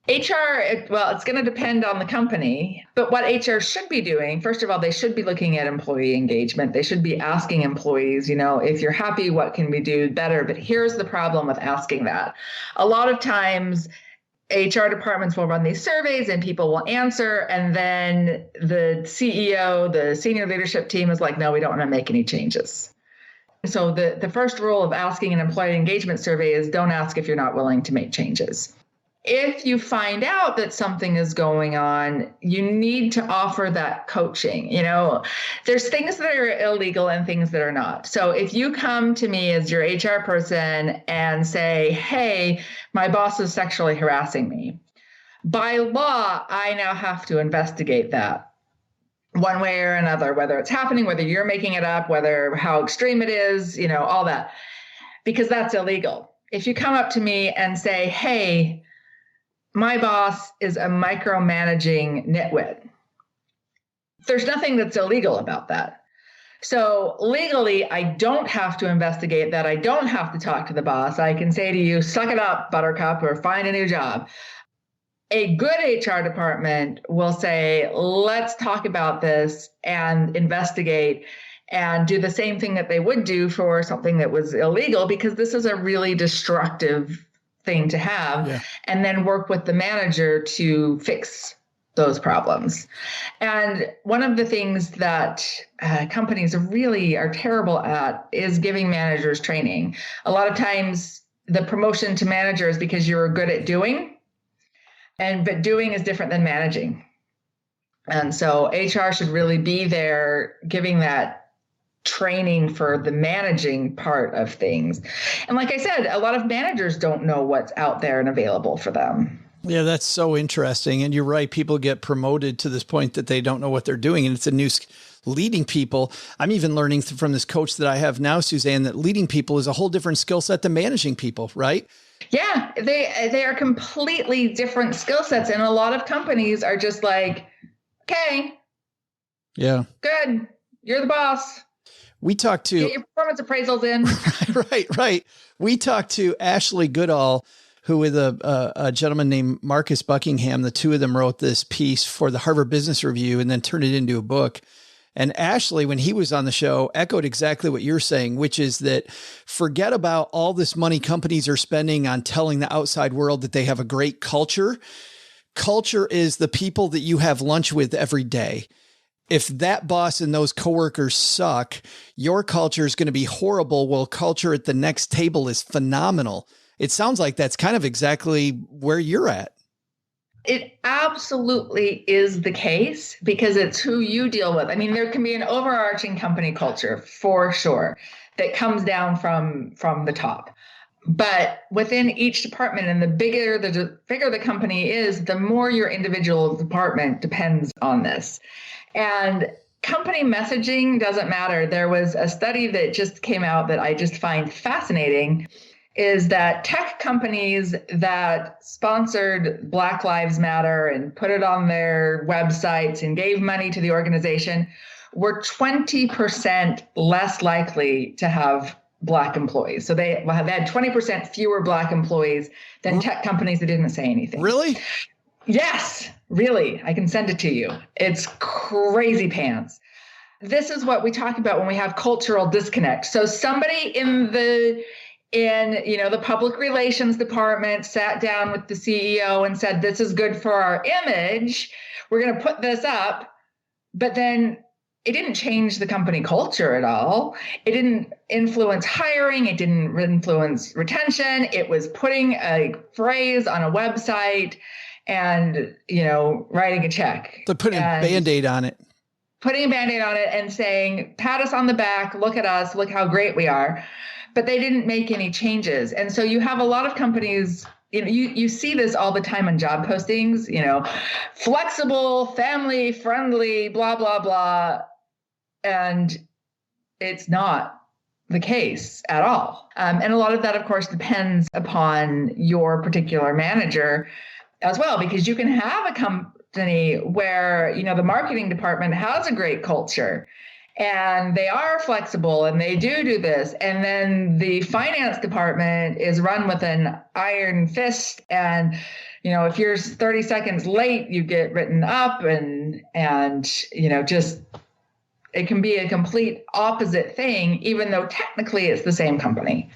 Well, it's going to depend on the company, but what HR should be doing, first of all, they should be looking at employee engagement. They should be asking employees, if you're happy, what can we do better? But here's the problem with asking that. A lot of times HR departments will run these surveys and people will answer. And then the CEO, the senior leadership team is like, no, we don't want to make any changes. So the first rule of asking an employee engagement survey is don't ask if you're not willing to make changes. If you find out that something is going on, you need to offer that coaching. There's things that are illegal and things that are not. So if you come to me as your HR person and say, hey, my boss is sexually harassing me, by law, I now have to investigate that one way or another, whether it's happening, whether you're making it up, how extreme it is, all that, because that's illegal. If you come up to me and say, hey, my boss is a micromanaging nitwit, there's nothing that's illegal about that. So legally, I don't have to investigate that. I don't have to talk to the boss. I can say to you, suck it up, buttercup, or find a new job. A good HR department will say, let's talk about this and investigate and do the same thing that they would do for something that was illegal, because this is a really destructive thing to have, and then work with the manager to fix those problems. And one of the things that companies really are terrible at is giving managers training. A lot of times the promotion to manager is because you're good at doing, but doing is different than managing. And so HR should really be there giving that training for the managing part of things. And like I said, a lot of managers don't know what's out there and available for them. Yeah, that's so interesting. And you're right. People get promoted to this point that they don't know what they're doing. And it's a new leading people. I'm even learning from this coach that I have now, Suzanne, that leading people is a whole different skill set than managing people, right? Yeah, they are completely different skill sets. And a lot of companies are just like, okay, yeah, good, you're the boss. We talked to get your performance appraisals in. Right. We talked to Ashley Goodall, who with a gentleman named Marcus Buckingham. The two of them wrote this piece for the Harvard Business Review and then turned it into a book. And Ashley, when he was on the show, echoed exactly what you're saying, which is that forget about all this money companies are spending on telling the outside world that they have a great culture. Culture is the people that you have lunch with every day. If that boss and those coworkers suck, your culture is going to be horrible. While culture at the next table is phenomenal. It sounds like that's kind of exactly where you're at. It absolutely is the case because it's who you deal with. I mean, there can be an overarching company culture for sure that comes down from the top. But within each department, and the bigger the company is, the more your individual department depends on this. And Company messaging doesn't matter. There was a study that just came out that I just find fascinating, is that tech companies that sponsored Black Lives Matter and put it on their websites and gave money to the organization were 20% less likely to have Black employees. So they had 20% fewer Black employees than tech companies that didn't say anything. Really? Yes, really. I can send it to you. It's crazy pants. This is what we talk about when we have cultural disconnect. So somebody in the public relations department sat down with the CEO and said, this is good for our image. We're going to put this up. But then it didn't change the company culture at all. It didn't influence hiring. It didn't influence retention. It was putting a phrase on a website and, writing a check. They're putting a Band-Aid on it. Putting a Band-Aid on it and saying, pat us on the back, look at us, look how great we are. But they didn't make any changes. And so you have a lot of companies, you see this all the time on job postings, flexible, family friendly, blah, blah, blah. And it's not the case at all. And a lot of that, of course, depends upon your particular manager as well, because you can have a company where, the marketing department has a great culture and they are flexible and they do this. And then the finance department is run with an iron fist. And, if you're 30 seconds late, you get written up and just, it can be a complete opposite thing, even though technically it's the same company.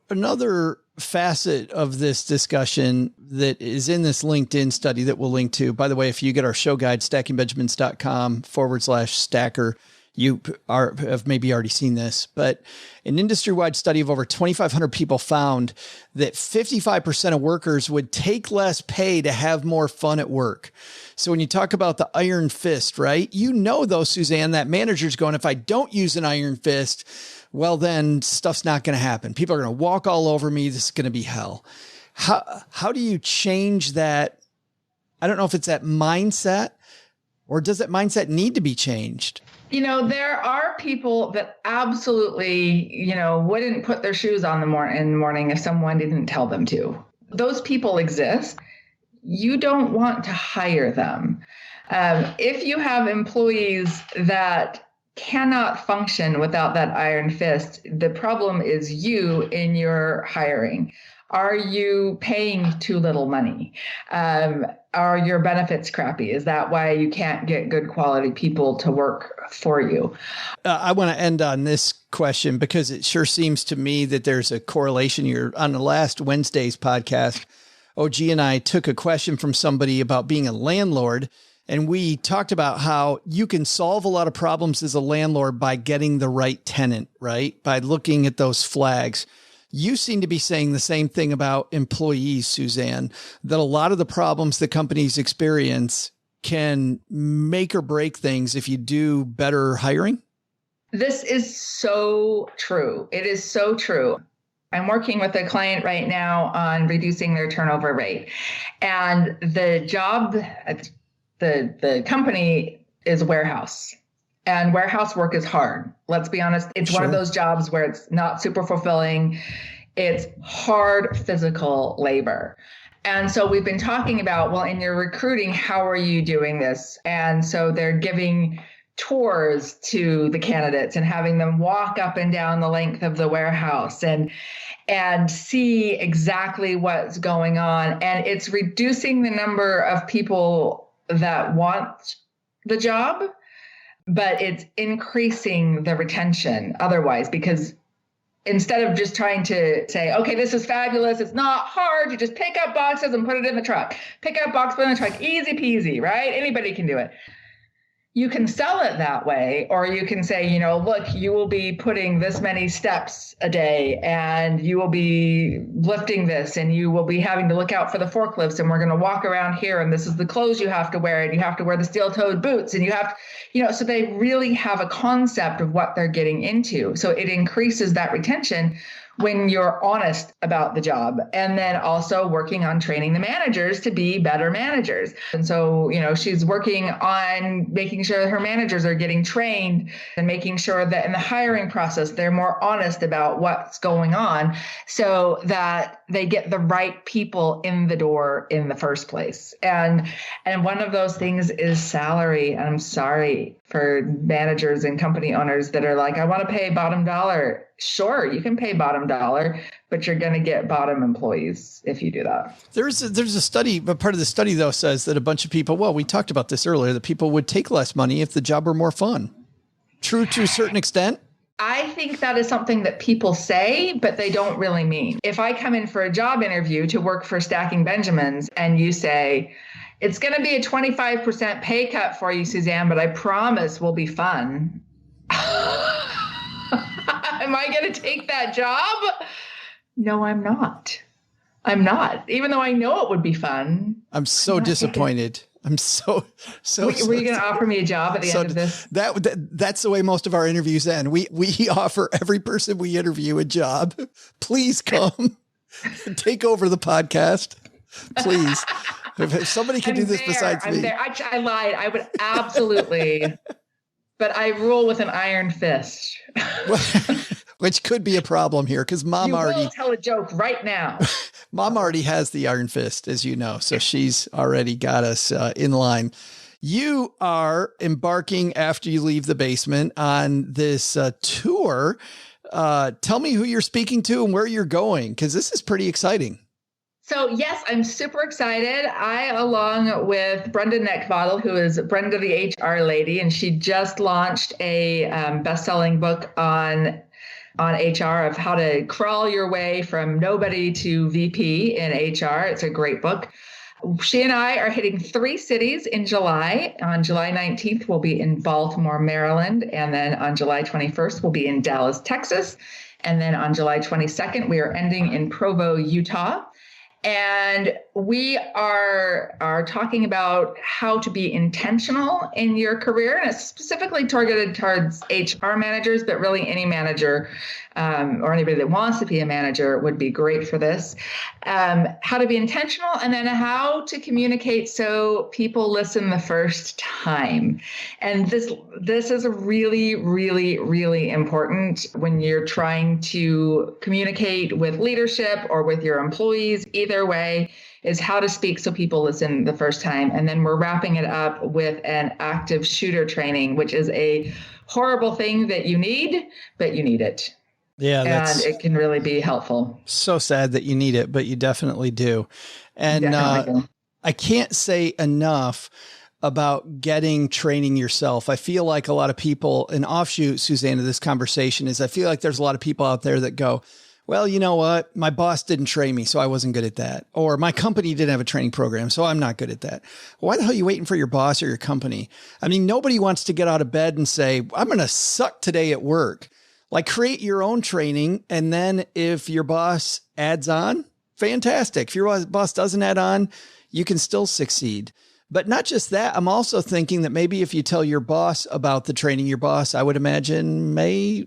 Another facet of this discussion that is in this LinkedIn study that we'll link to, by the way, if you get our show guide, stackingbenjamins.com/stacker, you have maybe already seen this, but an industry-wide study of over 2,500 people found that 55% of workers would take less pay to have more fun at work. So when you talk about the iron fist, right? Though, Suzanne, that manager's going, if I don't use an iron fist, well, then stuff's not going to happen. People are going to walk all over me. This is going to be hell. How do you change that? I don't know if it's that mindset, or does that mindset need to be changed? There are people that absolutely, wouldn't put their shoes on in the morning if someone didn't tell them to. Those people exist. You don't want to hire them. If you have employees that cannot function without that iron fist, the problem is you in your hiring. Are you paying too little money? Are your benefits crappy? Is that why you can't get good quality people to work for you? I want to end on this question because it sure seems to me that there's a correlation here. On the last Wednesday's podcast, OG and I took a question from somebody about being a landlord, and we talked about how you can solve a lot of problems as a landlord by getting the right tenant, right? By looking at those flags. You seem to be saying the same thing about employees, Suzanne, that a lot of the problems that companies experience can make or break things if you do better hiring. This is so true. It is so true. I'm working with a client right now on reducing their turnover rate. And the job, the company is warehouse. And warehouse work is hard. Let's be honest. It's one of those jobs where it's not super fulfilling. It's hard physical labor. And so we've been talking about, well, in your recruiting, how are you doing this? And so they're giving tours to the candidates and having them walk up and down the length of the warehouse and see exactly what's going on. And it's reducing the number of people that want the job, but it's increasing the retention otherwise, because instead of just trying to say, okay, this is fabulous, it's not hard, you just pick up boxes and put it in the truck. Pick up box, put it in the truck, easy peasy, right? Anybody can do it. You can sell it that way, or you can say, look, you will be putting this many steps a day and you will be lifting this and you will be having to look out for the forklifts and we're going to walk around here and this is the clothes you have to wear and you have to wear the steel-toed boots and you have to, so they really have a concept of what they're getting into. So it increases that retention when you're honest about the job, and then also working on training the managers to be better managers. And so, she's working on making sure that her managers are getting trained and making sure that in the hiring process, they're more honest about what's going on so that they get the right people in the door in the first place. And one of those things is salary. And I'm sorry for managers and company owners that are like, I want to pay bottom dollar. Sure, you can pay bottom dollar, but you're going to get bottom employees if you do that. There's a study, but part of the study, though, says that a bunch of people, well, we talked about this earlier, that people would take less money if the job were more fun. True to a certain extent? I think that is something that people say, but they don't really mean. If I come in for a job interview to work for Stacking Benjamins and you say, it's going to be a 25% pay cut for you, Suzanne, but I promise will be fun. Am I going to take that job? No, I'm not. I'm not. Even though I know it would be fun. I'm so disappointed. I'm so. Were you going to offer me a job at the end of this? That's the way most of our interviews end. We offer every person we interview a job. Please come take over the podcast. Please. If somebody can do this besides me. I lied. I would absolutely. But I rule with an iron fist. Which could be a problem here because Mom will tell a joke right now. Mom already has the iron fist, as you know, so she's already got us in line. You are embarking after you leave the basement on this tour. Tell me who you're speaking to and where you're going, because this is pretty exciting. So yes, I'm super excited. I, along with Brenda Neckbottle, who is Brenda the HR lady, and she just launched a best-selling book on HR of how to crawl your way from nobody to VP in HR. It's a great book. She and I are hitting 3 cities in July. On July 19th, we'll be in Baltimore, Maryland. And then on July 21st, we'll be in Dallas, Texas. And then on July 22nd, we are ending in Provo, Utah. And we are talking about how to be intentional in your career. And it's specifically targeted towards HR managers, but really any manager or anybody that wants to be a manager would be great for this. How to be intentional, and then how to communicate so people listen the first time. And this is really, really, really important when you're trying to communicate with leadership or with your employees. Either way, is how to speak so people listen the first time. And then we're wrapping it up with an active shooter training, which is a horrible thing that you need, but you need it. Yeah, and it can really be helpful. So sad that you need it, but you definitely do. And I can't say enough about getting training yourself. I feel like a lot of people, an offshoot, Suzanne, of this conversation is I feel like there's a lot of people out there that go, well, you know what? My boss didn't train me, so I wasn't good at that. Or my company didn't have a training program, so I'm not good at that. Why the hell are you waiting for your boss or your company? I mean, nobody wants to get out of bed and say, I'm going to suck today at work. Like, create your own training. And then if your boss adds on, fantastic. If your boss doesn't add on, you can still succeed. But not just that, I'm also thinking that maybe if you tell your boss about the training, your boss, I would imagine, may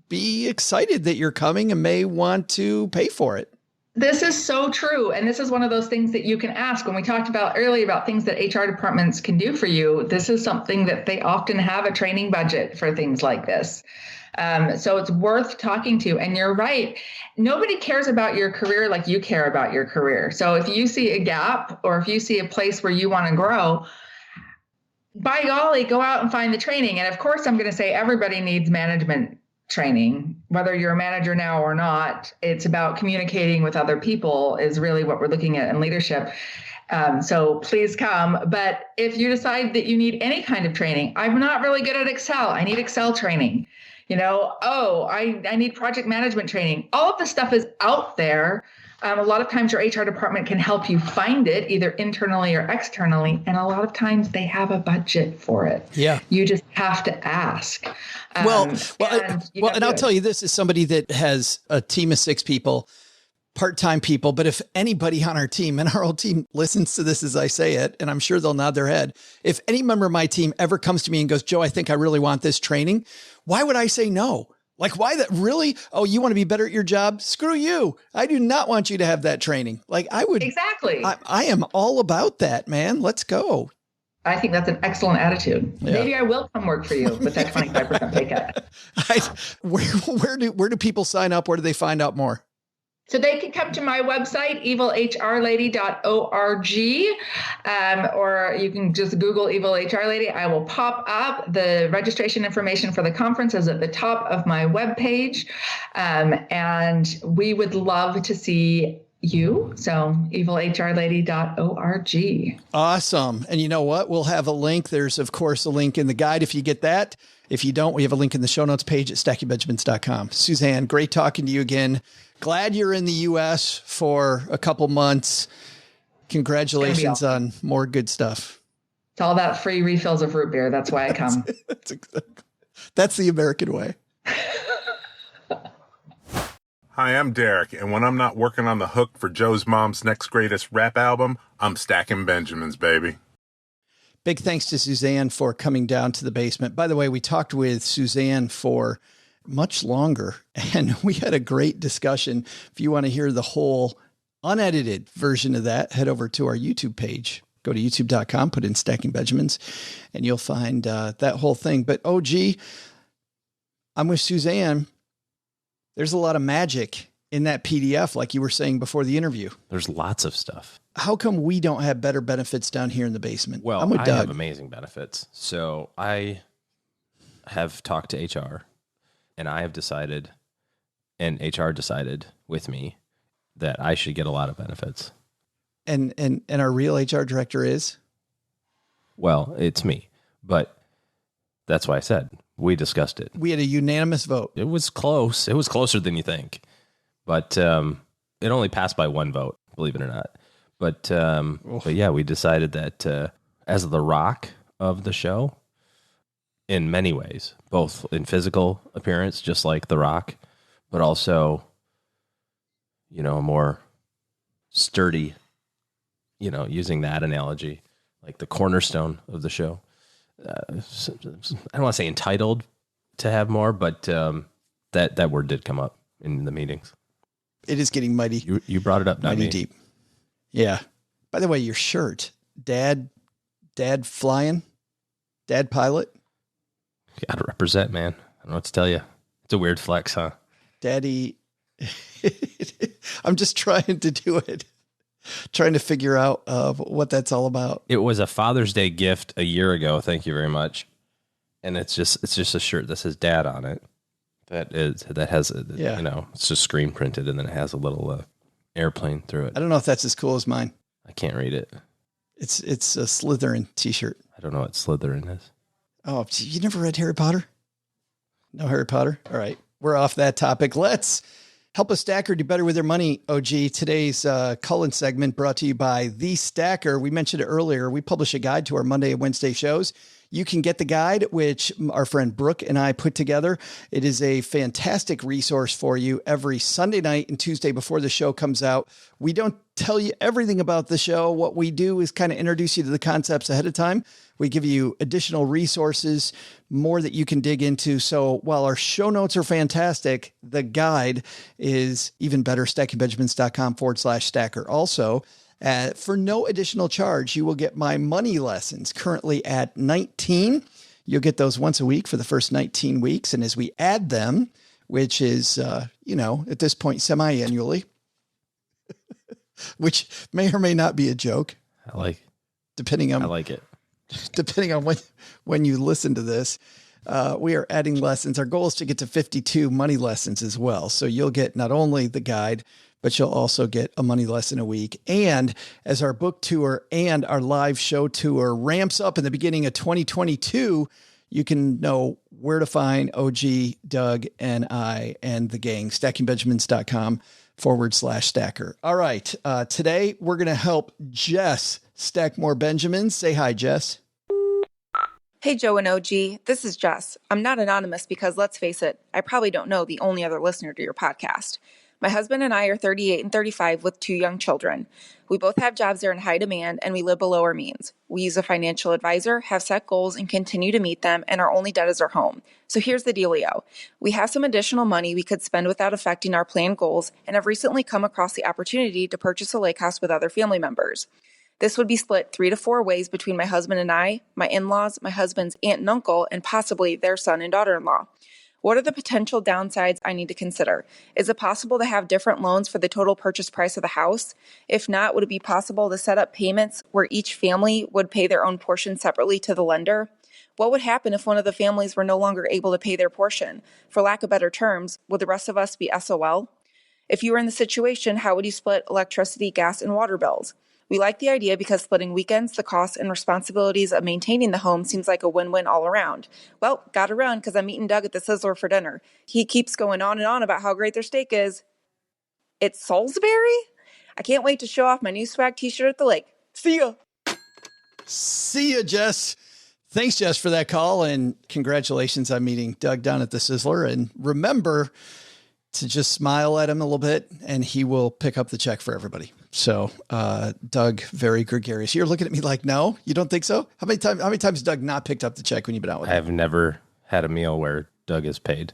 be excited that you're coming and may want to pay for it. This is so true. And this is one of those things that you can ask. When we talked about earlier about things that HR departments can do for you, this is something that they often have a training budget for things like this. So it's worth talking to. And you're right. Nobody cares about your career like you care about your career. So if you see a gap or if you see a place where you want to grow, by golly, go out and find the training. And of course, I'm going to say everybody needs management training, whether you're a manager now or not. It's about communicating with other people is really what we're looking at in leadership. So please come. But if you decide that you need any kind of training, I'm not really good at Excel. I need Excel training. I need project management training. All of this stuff is out there. A lot of times your HR department can help you find it either internally or externally. And a lot of times they have a budget for it. Yeah. You just have to ask. And I'll tell you this as somebody that has a team of 6 people, part-time people. But if anybody on our team, and our whole team listens to this as I say it, and I'm sure they'll nod their head. If any member of my team ever comes to me and goes, Joe, I think I really want this training. Why would I say no? Like, why that really? Oh, you want to be better at your job? Screw you. I do not want you to have that training. Like I would. Exactly. I am all about that, man. Let's go. I think that's an excellent attitude. Yeah. Maybe I will come work for you with that 25% pay cut. Where do people sign up? Where do they find out more? So they can come to my website, evilhrlady.org, or you can just Google Evil HR Lady. I will pop up. The registration information for the conference is at the top of my webpage. And we would love to see you. So evilhrlady.org. Awesome. And you know what? We'll have a link. There's, of course, a link in the guide if you get that. If you don't, we have a link in the show notes page at stackingbenjamins.com. Suzanne, great talking to you again. Glad you're in the U.S. for a couple months. Congratulations on more good stuff. It's all about free refills of root beer. That's why I come. That's the American way. Hi, I'm Derek, and when I'm not working on the hook for Joe's mom's next greatest rap album, I'm stacking Benjamins, baby. Big thanks to Suzanne for coming down to the basement. By the way, we talked with Suzanne for much longer, and we had a great discussion. If you want to hear the whole unedited version of that, head over to our YouTube page. Go to youtube.com, put in Stacking Benjamins, and you'll find that whole thing. But OG, I'm with Suzanne. There's a lot of magic in that PDF, like you were saying before the interview. There's lots of stuff. How come we don't have better benefits down here in the basement? Well, I'm with Doug. I have amazing benefits. So I have talked to HR, and I have decided, and HR decided with me, that I should get a lot of benefits. And our real HR director is? Well, it's me, but that's why I said we discussed it. We had a unanimous vote. It was close. It was closer than you think, but it only passed by one vote, believe it or not. But yeah, we decided that as the Rock of the show, in many ways, both in physical appearance, just like the Rock, but also, a more sturdy, using that analogy, like the cornerstone of the show. I don't want to say entitled to have more, but that word did come up in the meetings. It is getting mighty. You brought it up, not mighty me. Deep. Yeah. By the way, your shirt, Dad flying, Dad pilot. Got to represent, man. I don't know what to tell you. It's a weird flex, huh? Daddy. I'm just trying to do it. Trying to figure out what that's all about. It was a Father's Day gift a year ago. Thank you very much. And it's just a shirt that says Dad on it. That has it's just screen printed, and then it has a little airplane through it. I don't know if that's as cool as mine. I can't read it. It's a Slytherin t-shirt. I don't know what Slytherin is. Oh, you never read Harry Potter? No Harry Potter? All right. We're off that topic. Let's help a stacker do better with their money, OG. Today's Cullen segment brought to you by The Stacker. We mentioned it earlier. We publish a guide to our Monday and Wednesday shows. You can get the guide, which our friend Brooke and I put together. It is a fantastic resource for you every Sunday night and Tuesday before the show comes out. We don't tell you everything about the show. What we do is kind of introduce you to the concepts ahead of time. We give you additional resources, more that you can dig into. So while our show notes are fantastic, the guide is even better. stackingbenjamins.com/stacker. Also, for no additional charge, you will get my money lessons, currently at 19. You'll get those once a week for the first 19 weeks. And as we add them, which is, at this point, semi-annually, which may or may not be a joke. I like it. Depending on when you listen to this, we are adding lessons. Our goal is to get to 52 money lessons as well. So you'll get not only the guide, but you'll also get a money lesson a week. And as our book tour and our live show tour ramps up in the beginning of 2022, you can know where to find OG, Doug, and I, and the gang. stackingbenjamins.com/stacker. All right. Today, we're going to help Jess stack more Benjamins. Say hi, Jess. Hey, Joe and OG. This is Jess. I'm not anonymous because, let's face it, I probably don't know the only other listener to your podcast. My husband and I are 38 and 35 with 2 young children. We both have jobs that are in high demand and we live below our means. We use a financial advisor, have set goals and continue to meet them, and our only debt is our home. So here's the dealio. We have some additional money we could spend without affecting our planned goals and have recently come across the opportunity to purchase a lake house with other family members. This would be split 3 to 4 ways between my husband and I, my in-laws, my husband's aunt and uncle, and possibly their son and daughter-in-law. What are the potential downsides I need to consider? Is it possible to have different loans for the total purchase price of the house? If not, would it be possible to set up payments where each family would pay their own portion separately to the lender? What would happen if one of the families were no longer able to pay their portion? For lack of better terms, would the rest of us be SOL? If you were in the situation, how would you split electricity, gas, and water bills? We like the idea because splitting weekends, the costs and responsibilities of maintaining the home seems like a win-win all around. Well, gotta run because I'm meeting Doug at the Sizzler for dinner. He keeps going on and on about how great their steak is. It's Salisbury? I can't wait to show off my new swag t-shirt at the lake. See ya! See ya, Jess. Thanks, Jess, for that call, and congratulations on meeting Doug down at the Sizzler. And remember to just smile at him a little bit, and he will pick up the check for everybody. So, Doug, very gregarious. You're looking at me like, no, you don't think so? How many times has Doug not picked up the check when you've been out with him? I've never had a meal where Doug is paid.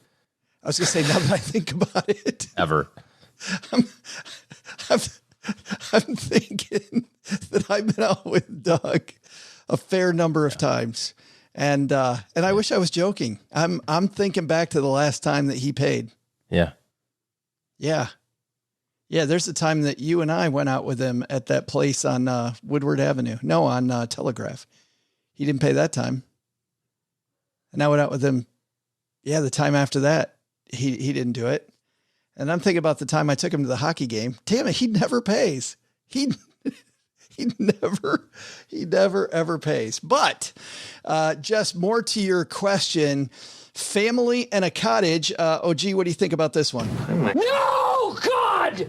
I was going to say, now that I think about it. Ever. I'm thinking that I've been out with Doug a fair number of times. And I wish I was joking. I'm thinking back to the last time that he paid. Yeah. Yeah. Yeah. There's a time that you and I went out with him at that place on Woodward Avenue. No, on Telegraph. He didn't pay that time. And I went out with him. Yeah. The time after that, he didn't do it. And I'm thinking about the time I took him to the hockey game. Damn it. He never pays. He never ever pays. But just more to your question, family and a cottage. OG, what do you think about this one? No, God!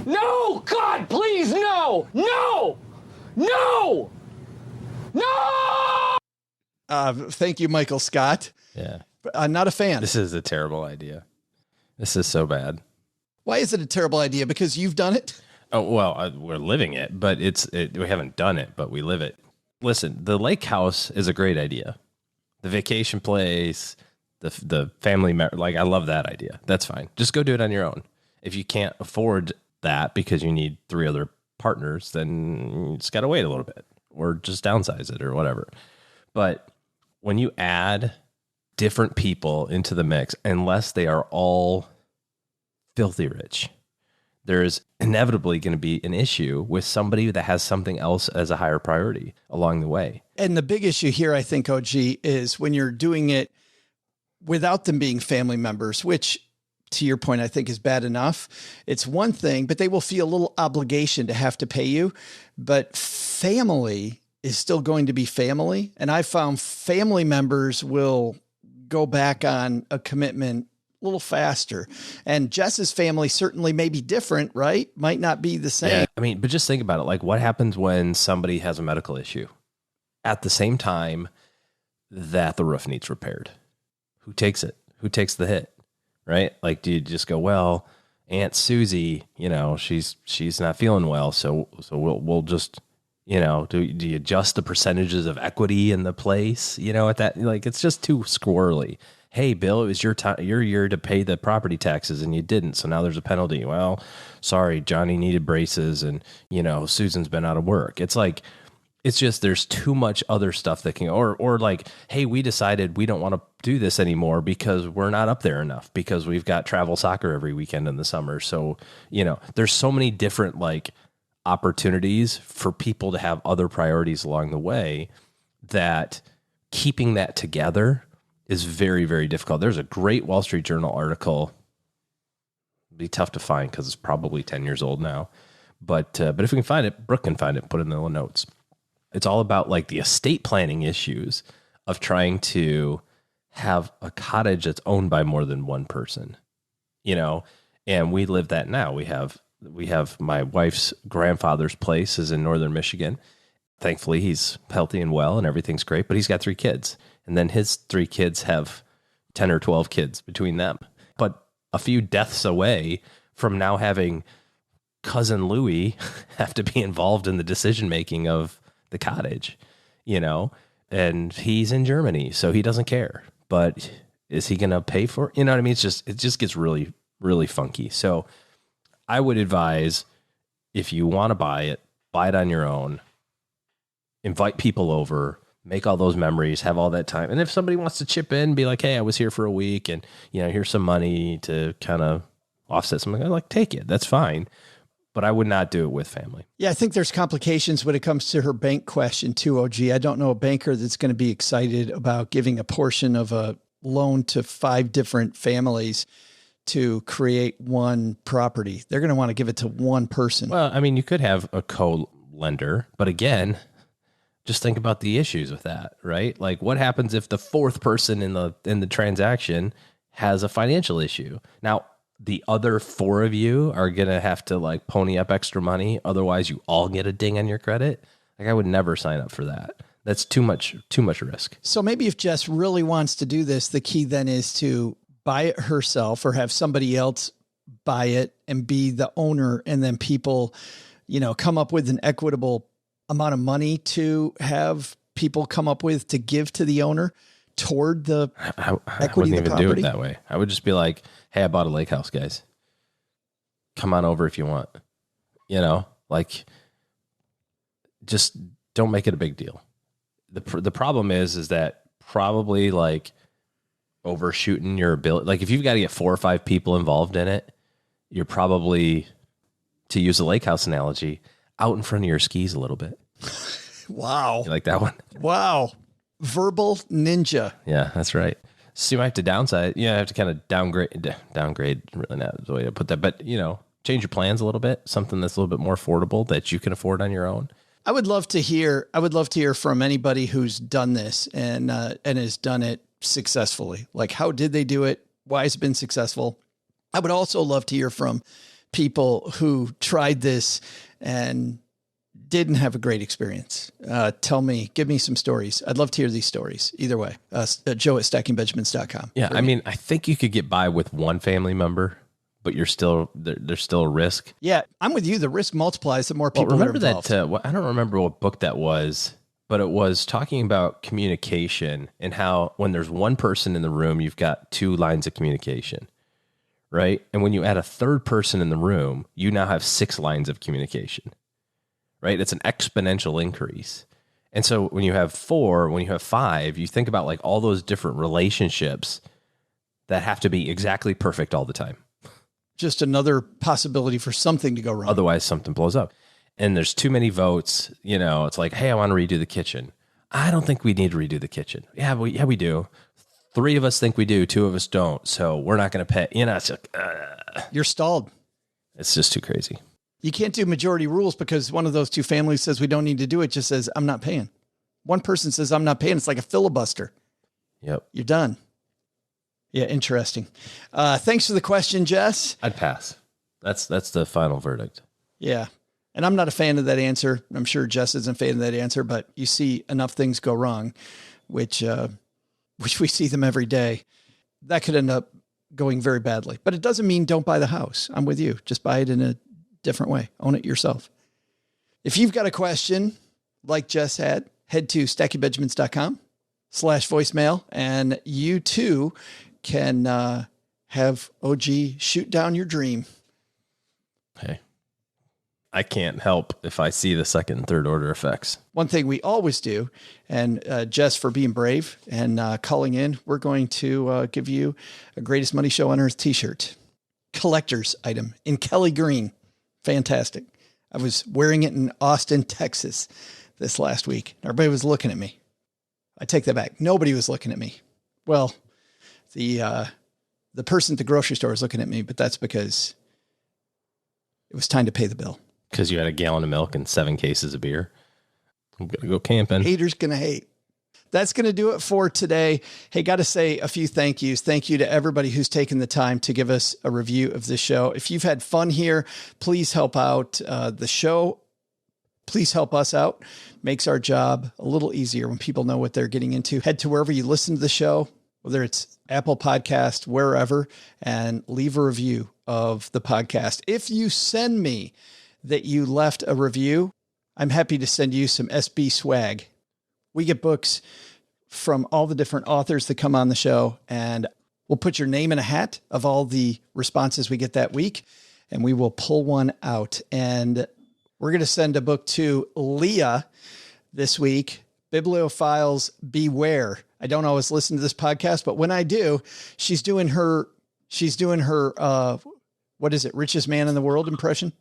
No, God, please, no! No! No! No! Thank you, Michael Scott. Yeah. I'm not a fan. This is a terrible idea. This is so bad. Why is it a terrible idea? Because you've done it? Oh, well, we're living it, but we haven't done it, but we live it. Listen, the lake house is a great idea. The vacation place, the family, like I love that idea. That's fine. Just go do it on your own. If you can't afford that because you need 3 other partners, then you just got to wait a little bit or just downsize it or whatever. But when you add different people into the mix, unless they are all filthy rich, there is inevitably going to be an issue with somebody that has something else as a higher priority along the way. And the big issue here, I think, OG, is when you're doing it without them being family members, which to your point, I think is bad enough. It's one thing, but they will feel a little obligation to have to pay you. But family is still going to be family. And I found family members will go back on a commitment a little faster. And Jess's family certainly may be different, right? Might not be the same. Yeah, I mean, but just think about it. Like, what happens when somebody has a medical issue at the same time that the roof needs repaired? Who takes it? Who takes the hit? Right? Like, do you just go, well, Aunt Susie, she's not feeling well, so we'll just, do you adjust the percentages of equity in the place? At that, like, it's just too squirrely. Hey, Bill, it was your year to pay the property taxes and you didn't, so now there's a penalty. Well, sorry, Johnny needed braces and Susan's been out of work. It's like, it's just, there's too much other stuff that can, or like, hey, we decided we don't want to do this anymore because we're not up there enough because we've got travel soccer every weekend in the summer. So, there's so many different like opportunities for people to have other priorities along the way that keeping that together is very, very difficult. There's a great Wall Street Journal article. It'd be tough to find because it's probably 10 years old now. But if we can find it, Brooke can find it, put it in the notes. It's all about like the estate planning issues of trying to have a cottage that's owned by more than one person, and we live that now. We have my wife's grandfather's place is in northern Michigan. Thankfully, he's healthy and well and everything's great, but he's got 3 kids. And then his 3 kids have 10 or 12 kids between them. But a few deaths away from now having cousin Louis have to be involved in the decision making of the cottage, and he's in Germany, so he doesn't care. But is he going to pay for it? You know what I mean? It just gets really, really funky. So I would advise, if you want to buy it on your own, invite people over, make all those memories, have all that time. And if somebody wants to chip in, be like, hey, I was here for a week and, here's some money to kind of offset something, I'm like, take it. That's fine. But I would not do it with family. Yeah, I think there's complications when it comes to her bank question too, OG. I don't know a banker that's going to be excited about giving a portion of a loan to 5 different families to create one property. They're going to want to give it to one person. Well, I mean, you could have a co-lender, but again, just think about the issues with that, right? Like, what happens if the 4th person in the transaction has a financial issue? Now, the other 4 of you are going to have to like pony up extra money. Otherwise you all get a ding on your credit. Like, I would never sign up for that. That's too much risk. So maybe if Jess really wants to do this, the key then is to buy it herself or have somebody else buy it and be the owner. And then people, come up with an equitable amount of money to have people come up with to give to the owner toward the equity wouldn't of the even property. do it that way. I would just be like, hey, I bought a lake house, guys. Come on over if you want. Just don't make it a big deal. The problem is that probably like overshooting your ability. Like, if you've got to get 4 or 5 people involved in it, you're probably, to use the lake house analogy, out in front of your skis a little bit. Wow. You like that one? Wow. Verbal ninja. Yeah, that's right. So you might have to downsize. I have to kind of downgrade, really not the way to put that, but change your plans a little bit, something that's a little bit more affordable that you can afford on your own. I would love to hear from anybody who's done this and has done it successfully. Like, how did they do it? Why has it been successful? I would also love to hear from people who tried this and didn't have a great experience. Give me some stories. I'd love to hear these stories. Either way, Joe at stackingbenjamins.com. Yeah. I mean, I think you could get by with one family member, but there's still a risk. Yeah. I'm with you. The risk multiplies the more people remember that are involved. I don't remember what book that was, but it was talking about communication and how when there's one person in the room, you've got 2 lines of communication, right? And when you add a 3rd person in the room, you now have 6 lines of communication. Right? It's an exponential increase. And so when you have 4, when you have 5, you think about like all those different relationships that have to be exactly perfect all the time. Just another possibility for something to go wrong. Otherwise something blows up. And there's too many votes. It's like, hey, I want to redo the kitchen. I don't think we need to redo the kitchen. Yeah, we do. 3 of us think we do. 2 of us don't. So we're not going to pay. It's like, you're stalled. It's just too crazy. You can't do majority rules because one of those 2 families says we don't need to do it. Just says, I'm not paying. One person says, I'm not paying. It's like a filibuster. Yep. You're done. Yeah. Interesting. Thanks for the question, Jess. I'd pass. That's the final verdict. Yeah. And I'm not a fan of that answer. I'm sure Jess isn't a fan of that answer, but you see enough things go wrong, which we see them every day. That could end up going very badly, but it doesn't mean don't buy the house. I'm with you. Just buy it in a different way. Own it yourself. If you've got a question like Jess had, head to stackingbenjamins.com/voicemail and you too can have OG shoot down your dream. Hey, I can't help if I see the 2nd and 3rd order effects. One thing we always do, and Jess, for being brave and calling in, we're going to give you a Greatest Money Show on Earth t-shirt. Collector's item in Kelly Green. Fantastic. I was wearing it in Austin, Texas this last week. Everybody was looking at me. I take that back. Nobody was looking at me. Well, the person at the grocery store was looking at me, but that's because it was time to pay the bill. Because you had a gallon of milk and 7 cases of beer. I'm going to go camping. Haters going to hate. That's going to do it for today. Hey, got to say a few thank yous. Thank you to everybody who's taken the time to give us a review of the show. If you've had fun here, please help out the show. Please help us out. Makes our job a little easier when people know what they're getting into. Head to wherever you listen to the show, whether it's Apple Podcast, wherever, and leave a review of the podcast. If you send me that you left a review, I'm happy to send you some SB swag. We get books from all the different authors that come on the show, and we'll put your name in a hat of all the responses we get that week, and we will pull one out. And we're going to send a book to Leah this week. Bibliophiles Beware. I don't always listen to this podcast, but when I do, she's doing her, what is it? Richest man in the world impression.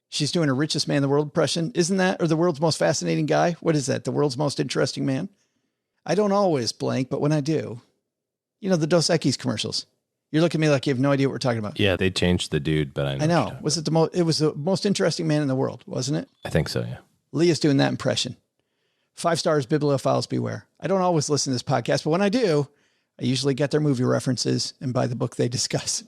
She's doing a richest man in the world impression. Isn't that, or the world's most fascinating guy? What is that? The world's most interesting man. I don't always blank, but when I do, you know, the Dos Equis commercials. You're looking at me like you have no idea what we're talking about. Yeah, they changed the dude, but I know. Was it it was the most interesting man in the world, wasn't it? I think so, yeah. Leah's doing that impression. 5 stars, Bibliophiles Beware. I don't always listen to this podcast, but when I do, I usually get their movie references and buy the book they discuss.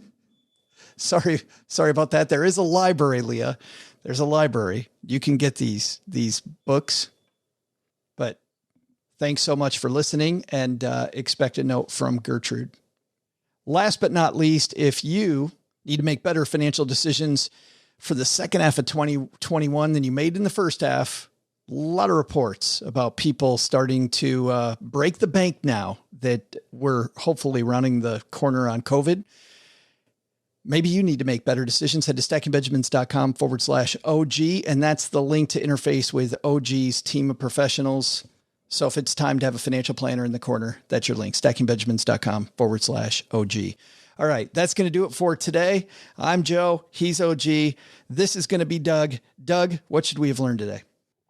Sorry about that. There is a library, Leah. There's a library. You can get these books, but thanks so much for listening, and expect a note from Gertrude. Last but not least, if you need to make better financial decisions for the second half of 2021 than you made in the first half, a lot of reports about people starting to break the bank now that we're hopefully rounding the corner on COVID. Maybe you need to make better decisions. Head to stackingbenjamins.com/OG, and that's the link to interface with OG's team of professionals. So if it's time to have a financial planner in the corner, that's your link, stackingbenjamins.com/OG. All right, that's going to do it for today. I'm Joe. He's OG. This is going to be Doug. Doug, what should we have learned today?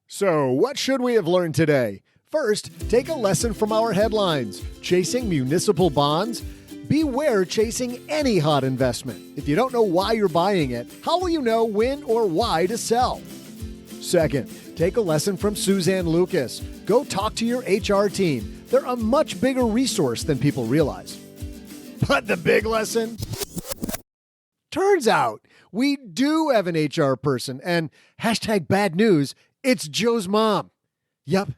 So, what should we have learned today? First, take a lesson from our headlines. Chasing municipal bonds? Beware chasing any hot investment. If you don't know why you're buying it, how will you know when or why to sell? Second, take a lesson from Suzanne Lucas. Go talk to your HR team. They're a much bigger resource than people realize. But the big lesson? Turns out we do have an HR person, and #bad news, it's Joe's mom. Yep.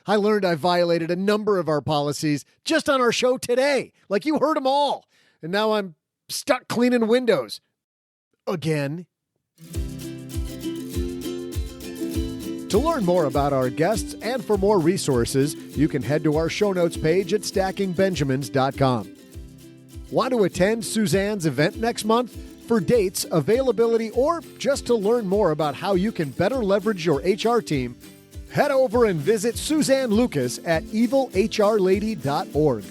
I learned I violated a number of our policies just on our show today. Like, you heard them all. And now I'm stuck cleaning windows. Again. To learn more about our guests and for more resources, you can head to our show notes page at stackingbenjamins.com. Want to attend Suzanne's event next month? For dates, availability, or just to learn more about how you can better leverage your HR team, head over and visit Suzanne Lucas at evilhrlady.org.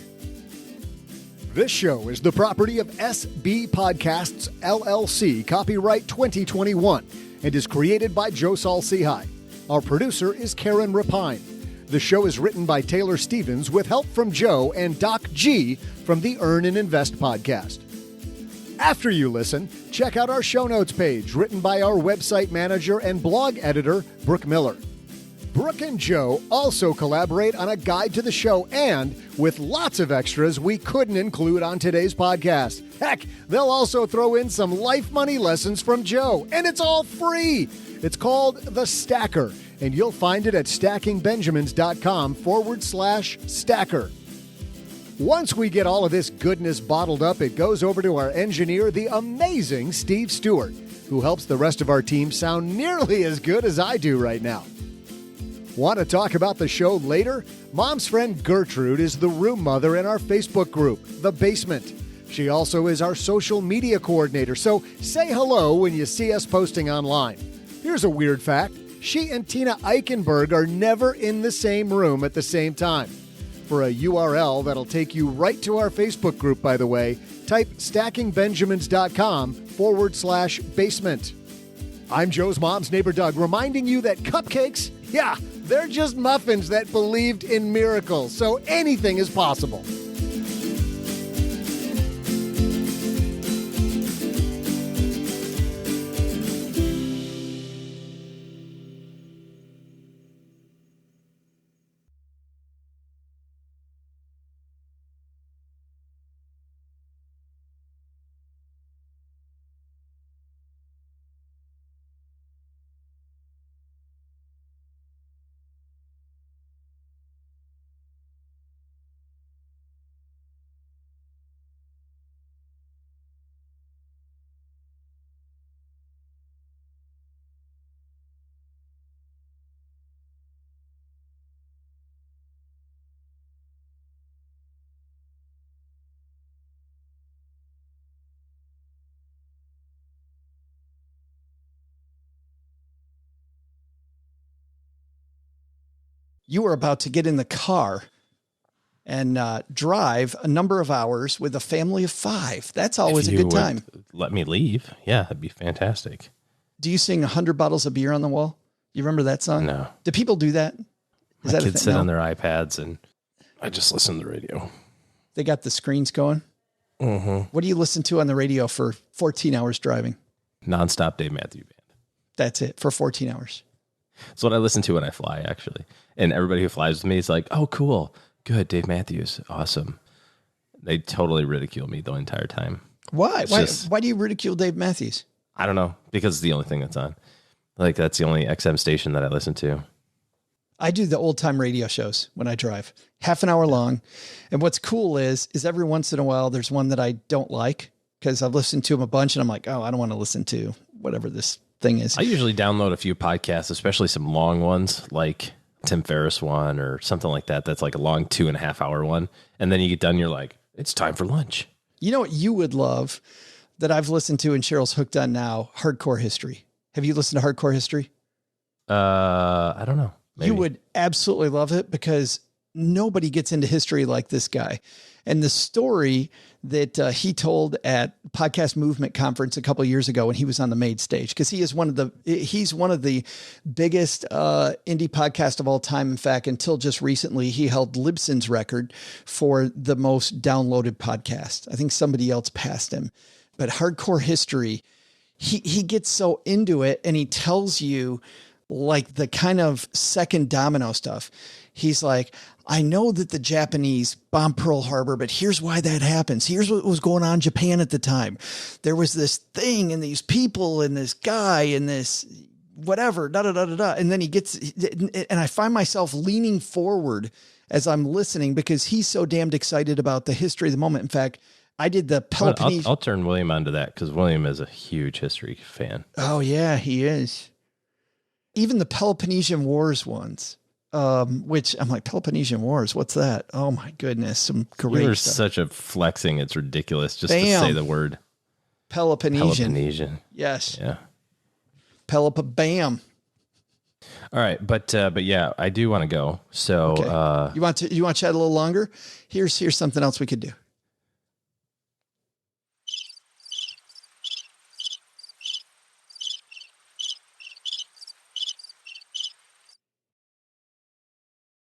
This show is the property of SB Podcasts, LLC, copyright 2021, and is created by Joe Saul-Sehy. Our producer is Karen Rapine. The show is written by Taylor Stevens with help from Joe and Doc G from the Earn and Invest podcast. After you listen, check out our show notes page written by our website manager and blog editor, Brooke Miller. Brooke and Joe also collaborate on a guide to the show and with lots of extras we couldn't include on today's podcast. Heck, they'll also throw in some life money lessons from Joe, and it's all free. It's called The Stacker, and you'll find it at stackingbenjamins.com/stacker. Once we get all of this goodness bottled up, it goes over to our engineer, the amazing Steve Stewart, who helps the rest of our team sound nearly as good as I do right now. Want to talk about the show later? Mom's friend Gertrude is the room mother in our Facebook group, The Basement. She also is our social media coordinator, so say hello when you see us posting online. Here's a weird fact. She and Tina Eichenberg are never in the same room at the same time. For a URL that'll take you right to our Facebook group, by the way, type stackingbenjamins.com/basement. I'm Joe's mom's neighbor, Doug, reminding you that cupcakes, yeah, they're just muffins that believed in miracles, so anything is possible. you were about to get in the car and drive a number of hours with a family of 5. That's always a good time. Let me leave. Yeah, that'd be fantastic. Do you sing 100 bottles of beer on the wall? You remember that song? No. Do people do that? My kids sit on their iPads and I just listen to the radio. They got the screens going? Mm-hmm. What do you listen to on the radio for 14 hours driving? Nonstop Dave Matthews Band. That's it, for 14 hours. That's what I listen to when I fly, actually. And everybody who flies with me is like, oh, cool. Good, Dave Matthews. Awesome. They totally ridicule me the entire time. Why? Why do you ridicule Dave Matthews? I don't know. Because it's the only thing that's on. Like, that's the only XM station that I listen to. I do the old time radio shows when I drive, half an hour long. And what's cool is every once in a while, there's one that I don't like because I've listened to them a bunch and I'm like, oh, I don't want to listen to whatever this thing is. I usually download a few podcasts, especially some long ones like Tim Ferriss one or something like that. That's like a long 2.5 hour one. And then you get done, you're like, it's time for lunch. You know what you would love that I've listened to and Cheryl's hooked on now? Hardcore History. Have you listened to Hardcore History? I don't know. Maybe. You would absolutely love it because nobody gets into history like this guy. And the story that he told at Podcast Movement Conference a couple of years ago when he was on the main stage, because he's one of the biggest indie podcast of all time. In fact, until just recently, he held Libsyn's record for the most downloaded podcast. I think somebody else passed him. But Hardcore History, he gets so into it and he tells you like the kind of second domino stuff. He's like, I know that the Japanese bombed Pearl Harbor, but here's why that happens. Here's what was going on in Japan at the time. There was this thing and these people and this guy and this whatever, da, da, da, da, da. And then he gets, and I find myself leaning forward as I'm listening because he's so damned excited about the history of the moment. In fact, I did the Peloponnese. I'll turn William onto that because William is a huge history fan. Oh yeah, he is. Even the Peloponnesian Wars ones, which I'm like, Peloponnesian Wars, what's that? Oh my goodness, some great You're stuff. such a flexing, it's ridiculous just to say the word. Peloponnesian. Yes. Yeah. Bam. All right, but yeah, I do want to go. So okay. You want to chat a little longer? Here's something else we could do.